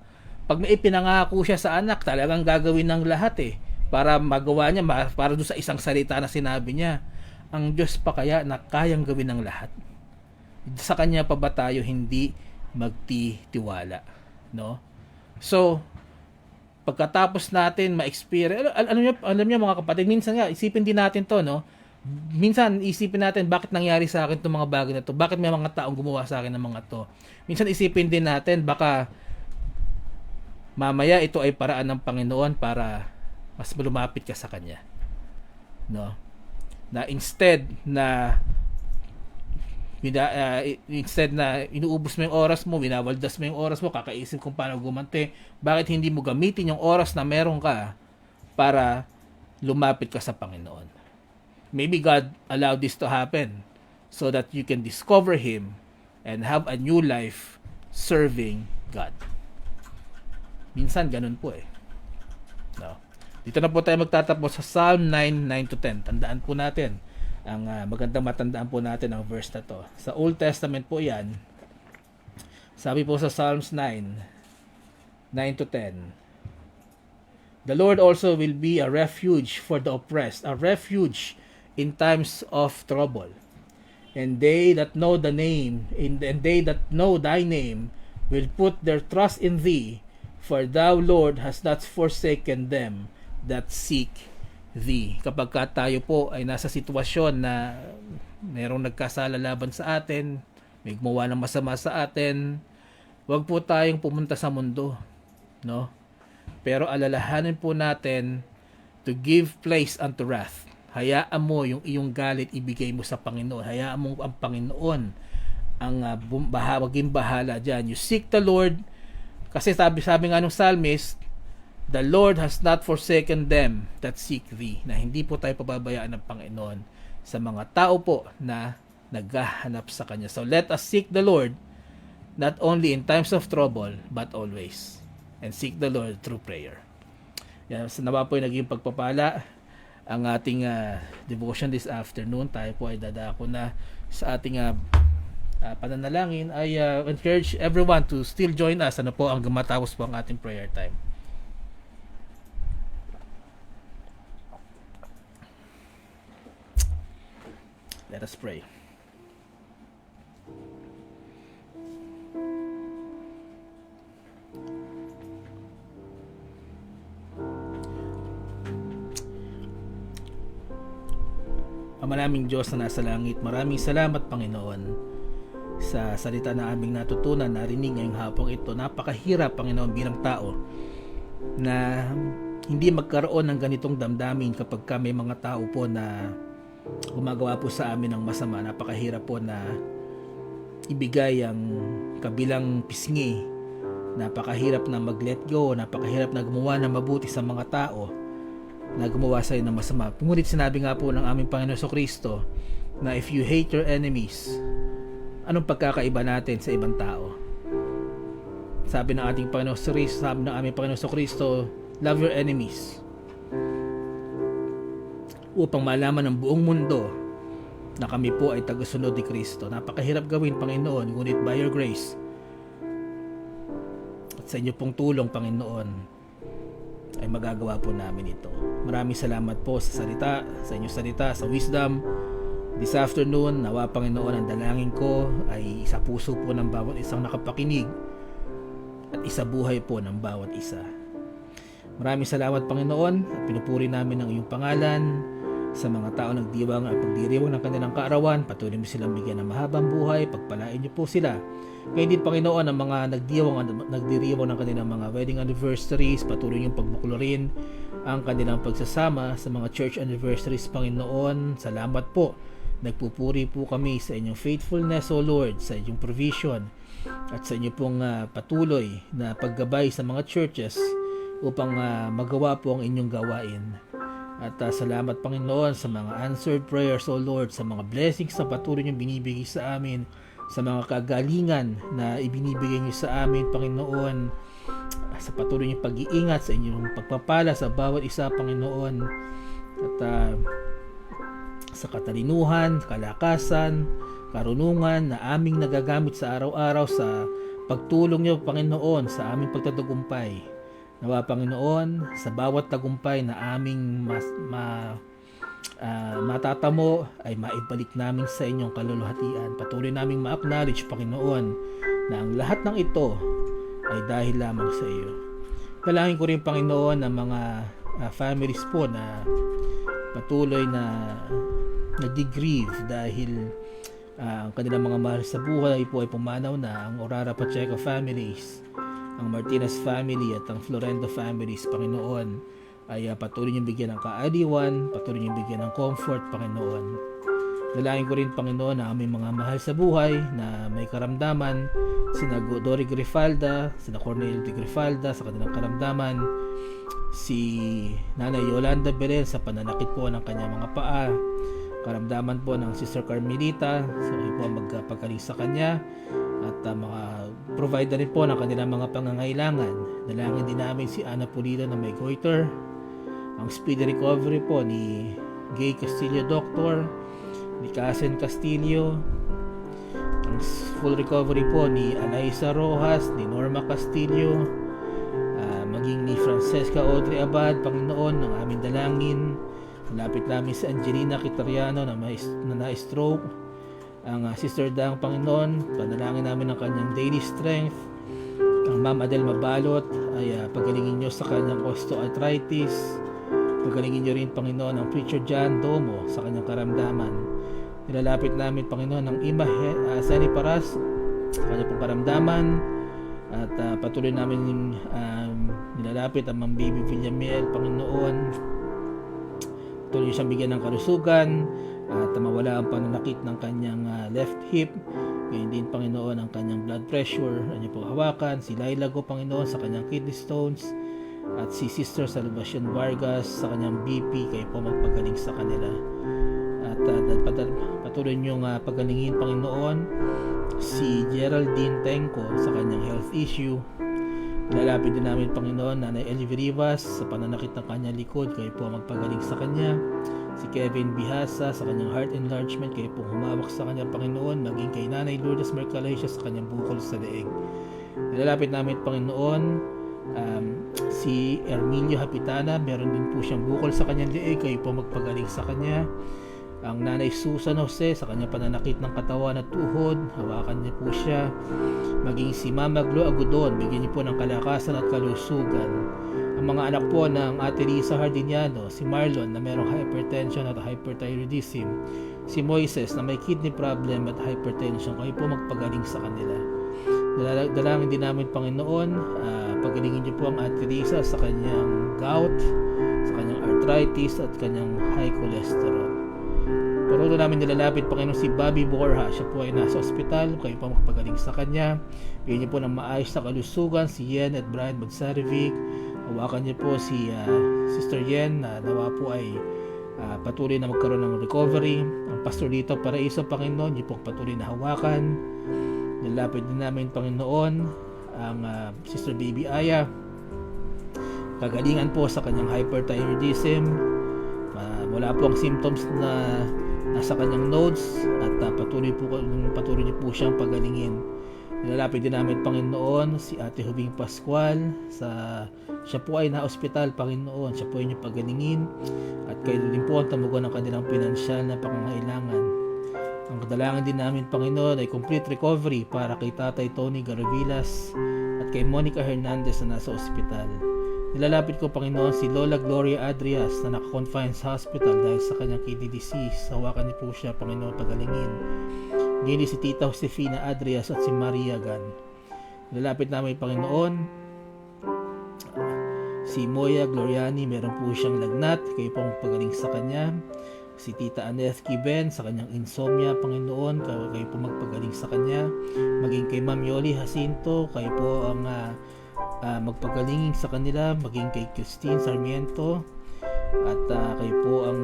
Speaker 1: pag may ipinangako siya sa anak, talagang gagawin ng lahat para magawa niya, para doon sa isang salita na sinabi niya. Ang Diyos pa kaya na kayang gawin ng lahat? Sa Kanya pa ba tayo hindi magtitiwala? No? So, pagkatapos natin ma-experience, alam niyo mga kapatid, minsan nga, isipin din natin to, no? Minsan, isipin natin, bakit nangyari sa akin itong mga bagay na to? Bakit may mga taong gumawa sa akin ng mga to? Minsan, isipin din natin, baka mamaya ito ay paraan ng Panginoon para mas lumapit ka sa Kanya. No? Na instead na inuubos mo yung oras mo, winawaldas mo yung oras mo, kakaisip kung paano gumante, bakit hindi mo gamitin yung oras na meron ka para lumapit ka sa Panginoon? Maybe God allowed this to happen so that you can discover Him and have a new life serving God. Minsan ganun po No? Dito na po tayo magtatapos sa Psalm 9:9-10. Tandaan po natin. Ang magandang matandaan po natin ang verse na to. Sa Old Testament po yan. Sabi po sa Psalms 9:9-10. The Lord also will be a refuge for the oppressed, a refuge in times of trouble. And they that know the name, and they that know thy name will put their trust in thee. For thou, Lord, hast not forsaken them that seek thee. Kapag tayo po ay nasa sitwasyon na mayroong nagkasala laban sa atin, may gumawa ng masama sa atin, huwag po tayong pumunta sa mundo. No? Pero alalahanin po natin to give place unto wrath. Hayaan mo yung iyong galit ibigay mo sa Panginoon. Hayaan mo ang Panginoon ang maging bahala dyan. You seek the Lord. Kasi sabi nga ng psalmist, the Lord has not forsaken them that seek thee. Na hindi po tayo pababayaan ng Panginoon sa mga tao po na naghahanap sa Kanya. So let us seek the Lord not only in times of trouble, but always. And seek the Lord through prayer. Yan, so nawa po yung naging pagpapala ang ating devotion this afternoon. Tayo po ay dadako na sa ating pananalangin. I encourage everyone to still join us. Ano po ang matapos po ang ating prayer time. Let us pray. Ama naming Diyos na nasa langit, maraming salamat Panginoon sa salita na aming natutunan, narinig ngayong hapong ito. Napakahirap Panginoon bilang tao na hindi magkaroon ng ganitong damdamin kapag may mga tao po na gumagawa po sa amin ng masama. Napakahirap po na ibigay ang kabilang pisngi. Napakahirap na mag-let go. Napakahirap na gumawa ng mabuti sa mga tao na gumawa sa iyo ng masama. Ngunit sinabi nga po ng aming Panginoon Kristo na if you hate your enemies, anong pagkakaiba natin sa ibang tao? Sabi ng ating Panginoon Kristo, sabi ng aming Panginoon Kristo, love your enemies. upang malaman ng buong mundo na kami po ay tagasunod ni Kristo. Napakahirap gawin, Panginoon, ngunit by your grace at sa inyo pong tulong, Panginoon, ay magagawa po namin ito. Maraming salamat po sa salita, sa inyong salita, sa wisdom. This afternoon, nawa, Panginoon, ang dalangin ko ay isa puso po ng bawat isang nakapakinig at isa buhay po ng bawat isa. Maraming salamat, Panginoon, at pinupuri namin ang iyong pangalan sa mga tao nagdiwang at pagdiriwang ng kanilang kaarawan. Patuloy mo silang bigyan ng mahabang buhay, pagpalain niyo po sila. Ngayon din, Panginoon, ang mga nagdiriwang ng kanilang mga wedding anniversaries, patuloy niyong pagbuklorin ang kanilang pagsasama sa mga church anniversaries, Panginoon. Salamat po. Nagpupuri po kami sa inyong faithfulness, O Lord, sa inyong provision at sa inyong pong patuloy na paggabay sa mga churches upang magawa po ang inyong gawain. At salamat, Panginoon, sa mga answered prayers, O Lord, sa mga blessings na patuloy niyong binibigay sa amin, sa mga kagalingan na ibinibigay niyo sa amin, Panginoon, sa patuloy niyong pag-iingat, sa inyong pagpapala sa bawat isa, Panginoon, at sa katalinuhan, kalakasan, karunungan na aming nagagamit sa araw-araw sa pagtulong niyo, Panginoon, sa aming pagtatagumpay. Nawa, Panginoon, sa bawat tagumpay na aming matatamo ay maibalik namin sa inyong kaluluhatian. Patuloy naming ma-acknowledge, Panginoon, na ang lahat ng ito ay dahil lamang sa iyo. Dalangin ko rin, Panginoon, ng mga families po na patuloy na nag-grieve dahil ang kanilang mga mahal sa buhay po ay pumanaw na. Ang Orara Pacheco families, ang Martinez family at ang Florendo families, Panginoon, ay patuloy niyong bigyan ng kaaliwan, patuloy niyong bigyan ng comfort, Panginoon. Dalangin ko rin, Panginoon, na aming mga mahal sa buhay na may karamdaman, sina Dory Grifalda, sina Cornelio de Grifalda sa kanilang karamdaman, si Nanay Yolanda Belen sa pananakit po ng kanyang mga paa, karamdaman po ng Sister Carmelita, so ay po magpagaling sa kanya, at mga provider rin po ng kanilang mga pangangailangan. Dalangin din namin si Ana Pulido na may goiter, ang speedy recovery po ni Gay Castillo Doctor, ni Casen Castillo, ang full recovery po ni Alaisa Rojas, ni Norma Castillo, maging ni Francesca Audrey Abad, Panginoon, ng aming dalangin. Malapit namin si Angelina Quitariano na na-stroke, ang Sister Dang, Panginoon, panalangin namin ang kanyang daily strength. Ang Ma'am Adel Mabalot ay pagalingin nyo sa kanyang osteoarthritis. Pagalingin nyo rin, Panginoon, ang Preacher John Domo sa kanyang karamdaman. Nilalapit namin, Panginoon, ang Ima Sani Paras sa kanyang pong karamdaman. At patuloy namin nilalapit ang Ma'am Baby Villamiel, Panginoon. Patuloy siyang bigyan ng kalusugan at mawala ang pananakit ng kanyang left hip. Ngayon din, Panginoon, ang kanyang blood pressure, ang pong hawakan. Si Laila Go, Panginoon, sa kanyang kidney stones, at si Sister Salvacion Vargas sa kanyang BP, kayo po magpagaling sa kanila. At patuloy niyong pagalingin, Panginoon, si Geraldine Tenco sa kanyang health issue. Lalapit din namin, Panginoon, Nanay Elvie Rivas sa pananakit ng kanyang likod, kayo po magpagaling sa kanya. Si Kevin Bihasa sa kanyang heart enlargement, kayo po humawak sa kanya, Panginoon. Maging kay Nanay Lourdes Mercalacia sa kanyang bukol sa leeg. Nilalapit namin, Panginoon, si Ermilio Hapitana, meron din po siyang bukol sa kanyang leeg, kayo po magpagaling sa kanya. Ang Nanay Susan Jose sa kanyang pananakit ng katawan at tuhod, hawakan niyo po siya. Maging si Mama Glo Agudon, bigyan niyo po ng kalakasan at kalusugan. Ang mga anak po ng Ate Lisa Hardiniano, si Marlon na mayroong hypertension at hyperthyroidism, si Moises na may kidney problem at hypertension, kayo po magpagaling sa kanila. Dalangin din namin, Panginoon, pagalingin niyo po ang Ate Lisa sa kanyang gout, sa kanyang arthritis at kanyang high cholesterol. Pero ito namin nilalapit, Panginoon, si Bobby Borja. Siya po ay nasa ospital, kayo po magpagaling sa kanya. Bigyan niyo po ng maayos na kalusugan si Yen at Brian Bagsarevic. Hawakan niyo po si Sister Yen na nawa po ay patuloy na magkaroon ng recovery. Ang pastor dito, Paraiso, Panginoon, niyo po patuloy na hawakan. Nilalapit din namin, Panginoon, ang Sister Baby Aya. Kagalingan po sa kanyang hyperthyroidism. wala po ang symptoms na nasa kanyang nodes at patuloy niyo po siyang pagalingin. Nilalapit din namin Panginoon si Ate Hubing Pascual siya po ay na-ospital, Panginoon, siya po ay inyong pagalingin at kayo din po ang tumugon ng kanilang pinansyal na pangangailangan. Ang kadalangin din namin Panginoon ay complete recovery para kay Tatay Tony Garavilas at kay Monica Hernandez na nasa ospital. Nilalapit ko Panginoon si Lola Gloria Adrias na naka-confine sa hospital dahil sa kanyang kidney disease. Hawakan niyo po siya Panginoon, pagalingin. Gini si Tita Josefina Adrias at si Maria Gan. Nilalapit namin Panginoon si Moya Gloriani, meron po siyang lagnat, kayo pong pagaling sa kanya. Si Tita Aneth Kiben sa kanyang insomnia Panginoon, kayo po magpagaling sa kanya. Maging kay Ma'am Yoli Jacinto, kayo po ang magpagalingin sa kanila. Maging kay Christine Sarmiento at kayo po ang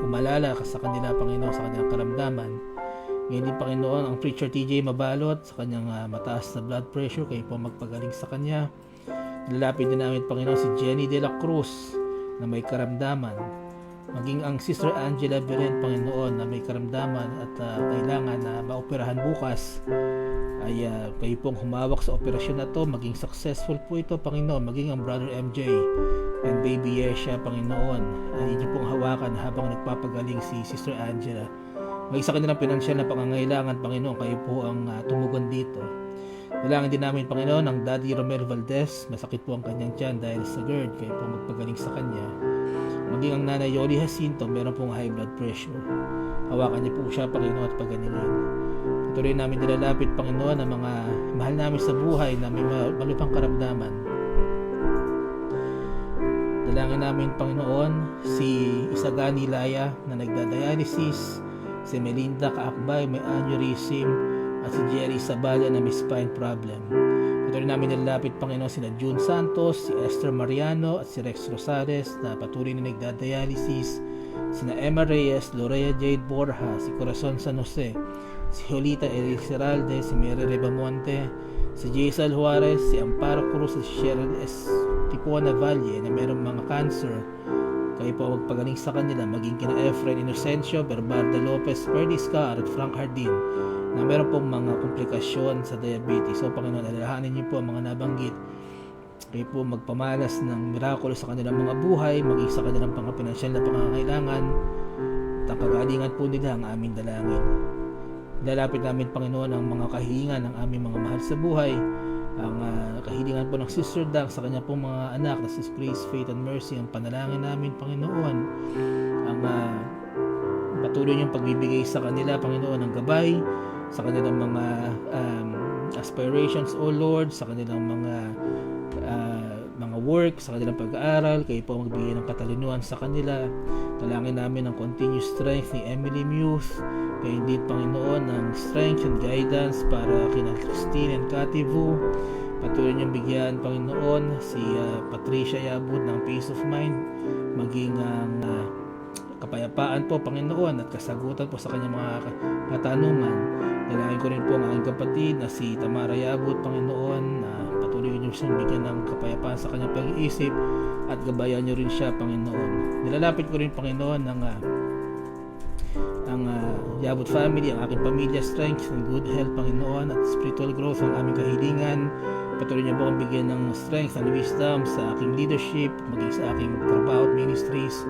Speaker 1: umalala sa kanila Panginoon, sa kanilang karamdaman. Ngayon din Panginoon ang preacher TJ Mabalot sa kanyang mataas na blood pressure, kayo po magpagaling sa kanya. Nilalapit din namin Panginoon si Jenny De La Cruz na may karamdaman. Maging ang Sister Angela Beren Panginoon na may karamdaman at kailangan na maoperahan bukas, ay kayo pong humawak sa operasyon na to, maging successful po ito Panginoon. Maging ang Brother MJ and Baby Yesha Panginoon ay inyo pong hawakan habang nagpapagaling si Sister Angela. May isa kanilang pinansyal na pangangailangan Panginoon, kayo po ang tumugon dito. Dalangin din namin Panginoon ang Daddy Romel Valdez, masakit po ang kanyang tiyan dahil sa GERD, kayo po magpagaling sa kanya. Maging ang Nanay Yoli Jacinto, meron pong high blood pressure, hawakan niyo po siya Panginoon at pagalingin. Patuloy namin nilalapit Panginoon ang mga mahal namin sa buhay na may malupang karamdaman. Dalangin namin Panginoon si Isagani Laya na nagdadialysis, si Melinda Kaakbay may aneurysm, at si Jerry Sabala na may spine problem. Patuloy namin nilalapit Panginoon sina June Santos, si Esther Mariano at si Rex Rosales na patuloy na nagdadialysis, sina Emma Reyes, Lorea Jade Borja, si Corazon San Jose, si Jolita Elizaralde, si Mary Rebamonte, si Jaisal Juarez, si Amparo Cruz, si Cheryl S. Tipona Valle na mayroong mga cancer, kayo po magpagaling sa kanila. Maging kina Efren Inocencio, Berbarda Lopez, Perdiscar at Frank Hardin na meron pong mga komplikasyon sa diabetes. So Panginoon, alalahanin niyo po ang mga nabanggit. Kayo po magpamalas ng mirakulo sa kanilang mga buhay, maging sa kanilang pinansyal na pangangailangan at ang kagalingan po nila ang aming dalangin. Lalapit namin Panginoon ang mga kahilingan ng aming mga mahal sa buhay, ang kahilingan po ng Sister Dag sa kanya pong mga anak na si Grace, Faith and Mercy. Ang panalangin namin Panginoon, ang patuloy niyong pagbibigay sa kanila Panginoon ng gabay sa kanilang mga aspirations O Lord, sa kanilang mga work, sa kanilang pag-aaral. Kayo po magbigay ng katalinuhan sa kanila. Talangin namin ang continuous strength ni Emily Muth, kayo din Panginoon ng strength and guidance para kina Christine and Cathy Vu. Patuloy niyong bigyan Panginoon si Patricia Yabud ng peace of mind, maging ang kapayapaan po Panginoon at kasagutan po sa kanyang mga katanungan. Dalangin ko rin po ang aking kapatid na si Tamara Yabud Panginoon, patuloy niyo siyang bigyan ng kapayapaan sa kanyang pag-iisip at gabayan niyo rin siya Panginoon. Nilalapit ko rin Panginoon ang Yabud family, ang aking pamilya, strength and good health Panginoon at spiritual growth ang aming kahilingan. Patuloy niyo po ang bigyan ng strength and wisdom sa aking leadership, maging sa aking trabaho at ministries.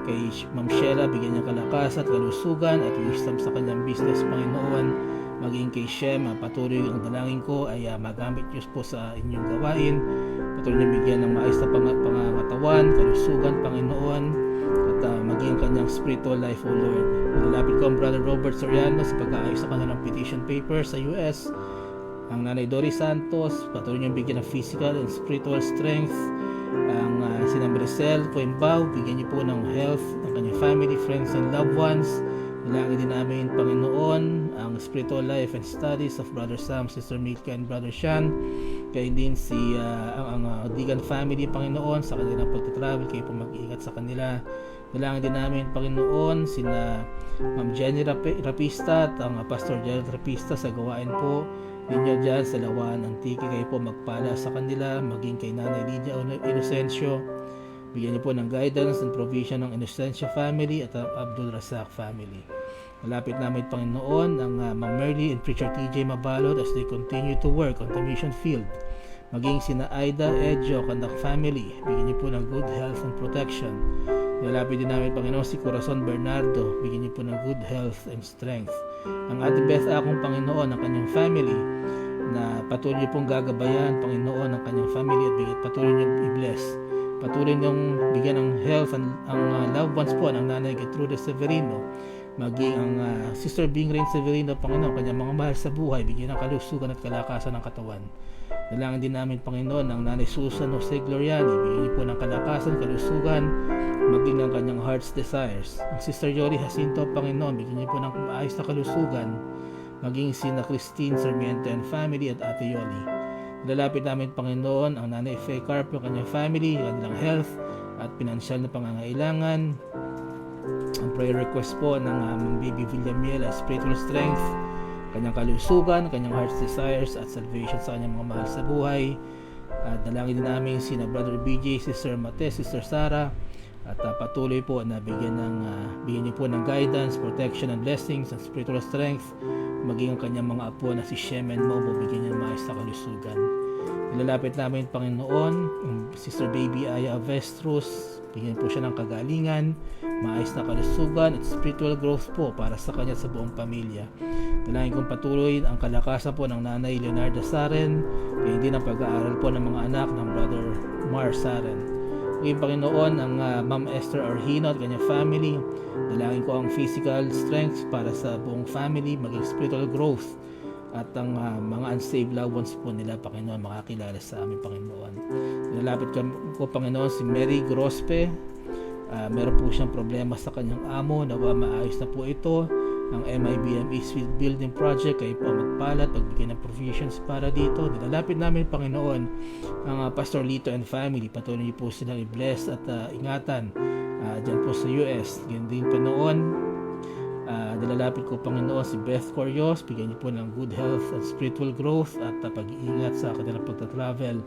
Speaker 1: Kay Ma'am Sheila, bigyan niya kalakas at kalusugan at wisdom sa kanyang business Panginoon. Maging kay Shem, patuloy ang dalangin ko ay magamit niyo po sa inyong gawain. Patuloy niyo bigyan ng maayos na pangatawan, kalusugan Panginoon, at maging kanyang spiritual life O Lord. Nilalapit ko ang Brother Robert Soriano sa pag-aayos sa kanilang petition paper sa US. Ang Nanay Doris Santos, patuloy niyong bigyan ng physical and spiritual strength. Ang sina Maricel Coimbao, bigyan niyo po ng health ng kanyang family, friends and loved ones. Dalangin din namin Panginoon ang spiritual life and studies of Brother Sam, Sister Milka and Brother Sean. Kaya din si ang Digan family Panginoon sa kanilang pagtatravel, kayo po mag-iingat sa kanila. Dalangin din namin Panginoon sina Ma'am Jenny Rapista at ang Pastor Gerald Rapista sa gawain po ninyo dyan sa Lawan Antique. Kayo po magpala sa kanila, maging kay Nanay Lydia Inocencio, Bigyan niyo po ng guidance and provision ng Inocencia family at ang Abdul Razak family. Malapit namin, Panginoon, ang Ma'am Merly and Preacher TJ Mabalot as they continue to work on the mission field. Maging sina Aida, Edjo, Kandak family, bigyan niyo po ng good health and protection. Malapit din namin, Panginoon, si Corazon Bernardo, bigyan niyo po ng good health and strength. Ang Ate Beth Akong, Panginoon, ang kanyang family, na patuloy niyo pong gagabayan, Panginoon, ang kanyang family at patuloy niyo i-bless. Patuloy niyong bigyan ng health ang loved ones po ng Nanay Gertrude Severino, maging ang Sister Bing Rain Severino, Panginoon, kanyang mga mahal sa buhay, bigyan ng kalusugan at kalakasan ng katawan. Dalangin din namin, Panginoon, ang Nanay Susan Jose Gloriani, bigyan niyo po ng kalakasan, kalusugan, maging ang kanyang heart's desires. Ang Sister Yoli Jacinto, Panginoon, bigyan niyo po ng maayos na kalusugan, maging sina Christine Sarmiento and family at Ate Yoli. Lalapit namin, Panginoon, ang Nanay Faye Carpio, kanyang family, kanilang health at pinansyal na pangangailangan. Ang prayer request po ng Ma'am Baby Villamiel, spiritual strength, kanyang kalusugan, kanyang heart's desires at salvation sa kanyang mga mahal sa buhay. At dalangin din namin sina Brother BJ, Sister Mate, Sister Sara, at patuloy po na bigyan niyo po ng guidance, protection and blessings and spiritual strength, maging ang kanyang mga apo na si Shem and Momo, bigyan niya ng maayos na kalusugan. Nilalapit namin, Panginoon, Sister Baby Aya Avestrus, bigyan po siya ng kagalingan, maayos na kalusugan at spiritual growth po para sa kanya at sa buong pamilya. Dalangin kong patuloy ang kalakasan po ng Nanay Leonardo Saren, kaya din ang pag-aaral po ng mga anak ng Brother Mar Saren. Ngayon, Panginoon, ang Ma'am Esther Arhino at kanyang family, dalangin ko ang physical strength para sa buong family, maging spiritual growth, at ang mga unsaved loved ones po nila, Panginoon, makakilala sa amin, Panginoon. Nilalapit ko, Panginoon, si Mary Grospe. Meron po siyang problema sa kanyang amo, nawa maayos na po ito. Ang MIBM Eastfield Building Project, kayo po magpalat, pagbigay ng provisions para dito. Nilalapit namin, Panginoon, ang Pastor Lito and family. Patuloy po silang i-bless at ingatan dyan po sa US. Ganyan din, Panginoon, nilalapit ko, Panginoon, si Beth Corios, bigyan niyo po ng good health and spiritual growth at pag-iingat sa kanilang pagta-travel.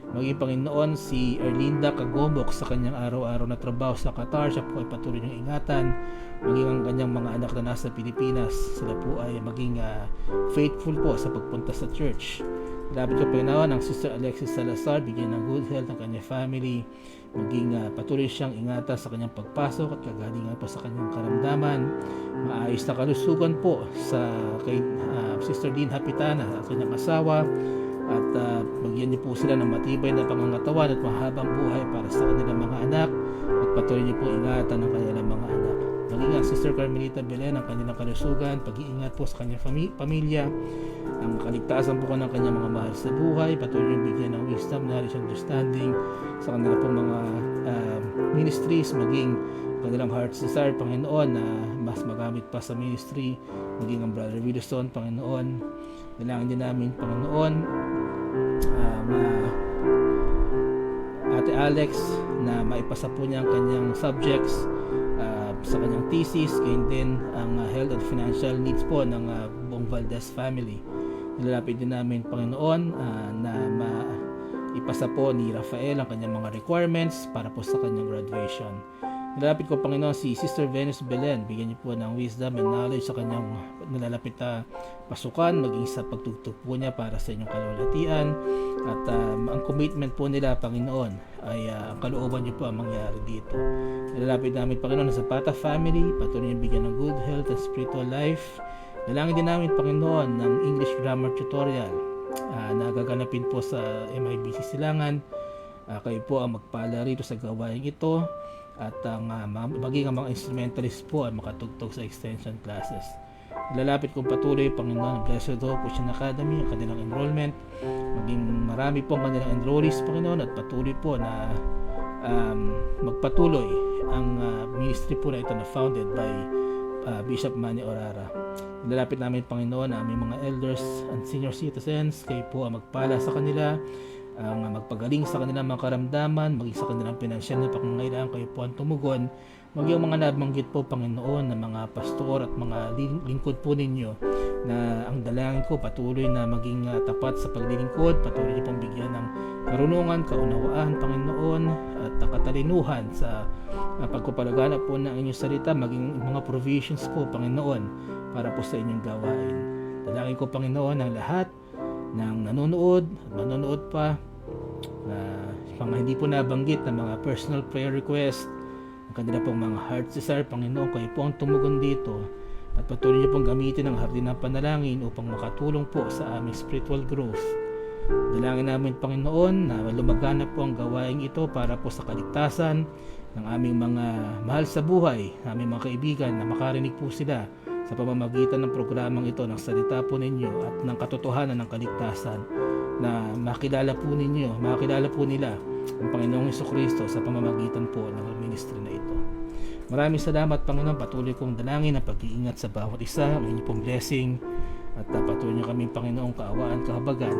Speaker 1: Maging, Panginoon, si Erlinda Kagomok sa kanyang araw-araw na trabaho sa Qatar, siya po ay patuloy niyong ingatan. Maging ang kanyang mga anak na nasa Pilipinas, sila po ay maging faithful po sa pagpunta sa church. Lapit ko, Panginoon, ang Sister Alexis Salazar, bigyan ng good health ang kanyang family, maging patuloy siyang ingatan sa kanyang pagpasok at kagalingan po sa kanyang karamdaman. Maayos na kalusugan po sa kay Sister Dean Hapitana at kanyang asawa, at bagyan niyo po sila ng matibay na pangangatawan at mahabang buhay para sa kanilang mga anak, at patuloy niyo po ingatan ang kanilang mga anak. Maging ang Sister Carmelita Belen, ang kanilang kalusugan, pag-iingat po sa kanyang pamilya, ang kaligtasan po ng kanyang mga mahal sa buhay, patuloy niyong bigyan ng wisdom, knowledge, understanding sa kanilang po mga ministries, maging kanilang heart's desire, Panginoon, na mas magamit pa sa ministry, maging ang Brother Wilson, Panginoon. Dalangin din namin, Panginoon, Ate Alex, na maipasa po niya ang kanyang subjects sa kanyang thesis, gain din ang health and financial needs po ng buong Valdez family. Nilalapit din namin, Panginoon, na maipasa po ni Rafael ang kanyang mga requirements para po sa kanyang graduation. Nilalapit ko, Panginoon, si Sister Venus Belen, bigyan niyo po ng wisdom and knowledge sa kanyang nilalapit na pasukan, maging sa pagtugtog po niya para sa inyong kalulatian, at ang commitment po nila, Panginoon, ay ang kalooban niyo po ang mangyari dito. Nilalapit namin, Panginoon, sa Zapata family, patuloy niyo bigyan ng good health and spiritual life. Dalangin din namin, Panginoon, ng English grammar tutorial na gaganapin po sa MIBC Silangan. Kayo po ang magpala rito sa gawain ito, at ang maging ang mga instrumentalist po ay makatugtog sa extension classes. Lalapit kong patuloy, Panginoon, Blessed Hope Christian Academy, ang kanilang enrollment, maging marami po ang kanilang enrollees, Panginoon, at patuloy po na magpatuloy ang ministry po na ito na founded by Bishop Manny Orara. Lalapit namin, Panginoon, na aming mga elders and senior citizens, kayo po ang magpala sa kanila, ang magpagaling sa kanilang mga karamdaman, maging sa kanilang pinansyal na pangangailangan, kayo po ang tumugon, maging mga nabanggit po Panginoon ng mga pastor at mga lingkod po ninyo, na ang dalangin ko patuloy na maging tapat sa paglilingkod, patuloy niyo pong bigyan ng karunungan, kaunawaan Panginoon, at katalinuhan sa pagpapalaganap po ng inyong salita, maging mga provisions po Panginoon para po sa inyong gawain. Dalangin ko Panginoon ang lahat ng nanonood at manonood pa, mga hindi po nabanggit na mga personal prayer request, ang kanila pong mga heart desire Panginoon, kayo po ang tumugon dito, at patuloy niyo pong gamitin ang hardin ng panalangin upang makatulong po sa aming spiritual growth. Dalangin namin Panginoon na lumaganap po ang gawain ito para po sa kaligtasan ng aming mga mahal sa buhay, aming mga kaibigan, na makarinig po sila sa pamamagitan ng programang ito ng salita po ninyo at ng katotohanan ng kaligtasan, na makilala po nila ang Panginoong Jesucristo sa pamamagitan po ng ministry na ito. Maraming salamat Panginoon, patuloy kong dalangin ang pag-iingat sa bawat isa, ang inyong pong blessing, at patuloy niyo kami Panginoong kaawaan, kahabagan.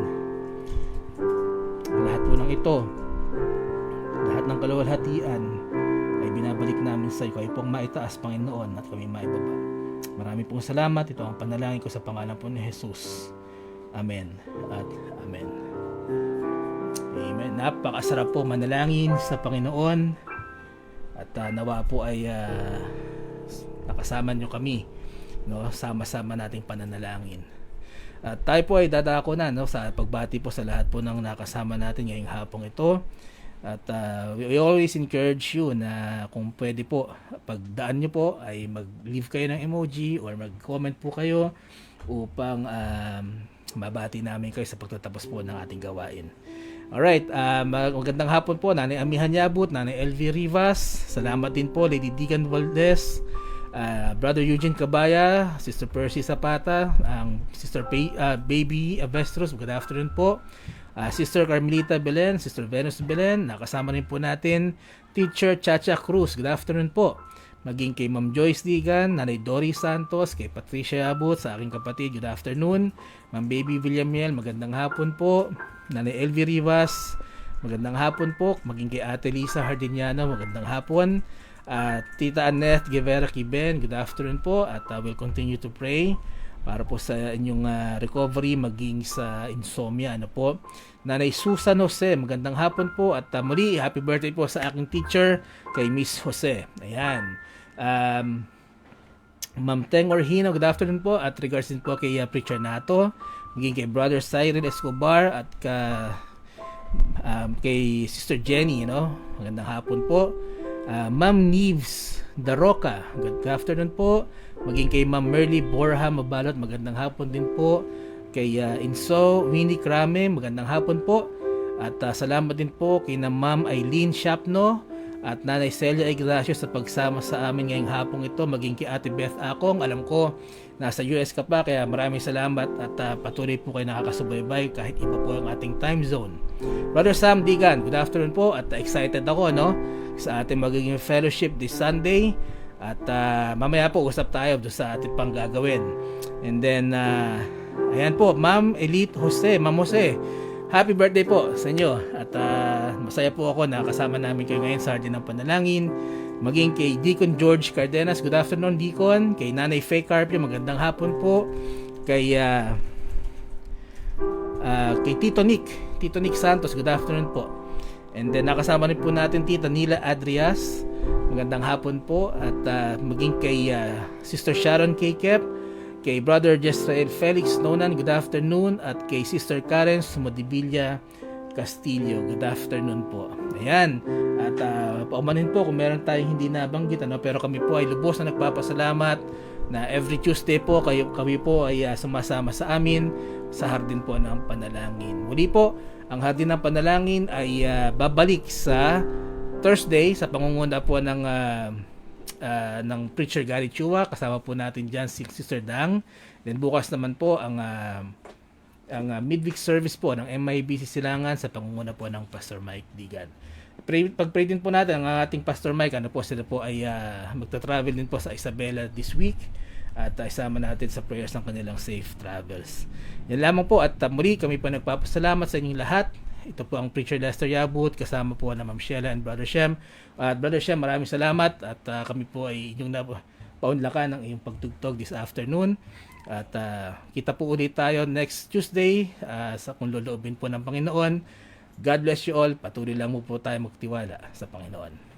Speaker 1: Ang lahat po ng ito, lahat ng kaluwalhatian ay binabalik namin sa iyo, kayo pong maitaas Panginoon at kami maibaba. Maraming pong salamat, ito ang panalangin ko sa pangalan po ni Jesus. Amen at Amen. Amen. Napakasarap po manalangin sa Panginoon, at nawa po ay nakasama nyo kami, no? Sama-sama nating pananalangin. At tayo po ay dadako na, no, sa pagbati po sa lahat po ng nakasama natin ngayong hapong ito. At we always encourage you na kung pwede po, pagdaan nyo po ay mag-leave kayo ng emoji or mag-comment po kayo upang mabati namin kayo sa pagtatapos po ng ating gawain. Alright, magandang hapon po Nanay Amihan Yabut, Nanay LV Rivas, salamat din po Lady Deegan Valdez, Brother Eugene Cabaya, Sister Percy Zapata, Sister Baby Avestros, good afternoon po, Sister Carmelita Belen, Sister Venus Belen, nakasama rin po natin Teacher Chacha Cruz, good afternoon po, maging kay Ma'am Joyce Digan, Nanay Dory Santos, kay Patricia Abot, sa aking kapatid, good afternoon, Ma'am Baby Villamiel, magandang hapon po, Nanay Elvie Rivas, magandang hapon po, maging kay Ate Lisa Hardiniana, magandang hapon, Tita Annette Guevara Kiben, good afternoon po, at we'll continue to pray para po sa inyong recovery, maging sa insomnia, ano po. Nanay Susan Jose, magandang hapon po, at muli happy birthday po sa aking teacher, kay Miss Jose. Ayan. Ma'am Teng Orhino, good afternoon po, at regards din po kay Preacher Nato, maging kay Brother Cyril Escobar, at kay Sister Jenny, magandang hapon po. Ma'am Neves Daroca, good afternoon po, maging kay Ma'am Merly Borja Mabalot, magandang hapon din po. Kay Inso Winnie Krame, magandang hapon po, at salamat din po kay na Ma'am Eileen Shapno at Nanay Celia Ignacio sa pagsama sa amin ngayong hapong ito, maging kay Ate Beth Akong, alam ko nasa US ka pa, kaya maraming salamat, at patuloy po kayo nakakasubaybay kahit iba po ang ating time zone. Brother Sam Digan, good afternoon po, at excited ako sa ating magiging fellowship this Sunday, at mamaya po usap tayo doon sa ating pang gagawin. And then ayan po, Ma'am Elite Jose, Ma'am Jose, happy birthday po sa inyo, at masaya po ako na kasama namin kayo ngayon sa Hardin ng Panalangin. Maging kay Deacon George Cardenas, good afternoon Deacon. Kay Nanay Faye Carpio, magandang hapon po. Kay Tito Nick Santos, good afternoon po. And then nakasama rin po natin Tita Nila Adrias, magandang hapon po. At maging kay Sister Sharon K. Kep, kay Brother Jesrael Felix Nonan, good afternoon. At kay Sister Karen Sumodibilla Castillo, good afternoon po. Ayan, at paumanin po kung meron tayong hindi nabanggit, pero kami po ay lubos na nagpapasalamat na every Tuesday po kami po ay sumasama sa amin sa Hardin po ng Panalangin. Muli po, ang Hardin ng Panalangin ay babalik sa Thursday sa pangunguna po ng Preacher Gary Chua, kasama po natin dyan si Sister Dang. Then bukas naman po ang midweek service po ng MIBC Silangan sa pangunguna po ng Pastor Mike Digan. Pag-pray din po natin ang ating Pastor Mike, sila po ay magta-travel din po sa Isabela this week, at isama natin sa prayers ng kanilang safe travels. Yan lamang po, at muli kami pa nagpapasalamat sa inyong lahat. Ito po ang Preacher Lester Yabut, kasama po na Ma'am Sheila and Brother Shem. At Brother Shem, maraming salamat at kami po ay inyong paunlakan ng iyong pagtugtog this afternoon. At kita po ulit tayo next Tuesday sa kung loloobin po ng Panginoon. God bless you all. Patuloy lang mo po tayo magtiwala sa Panginoon.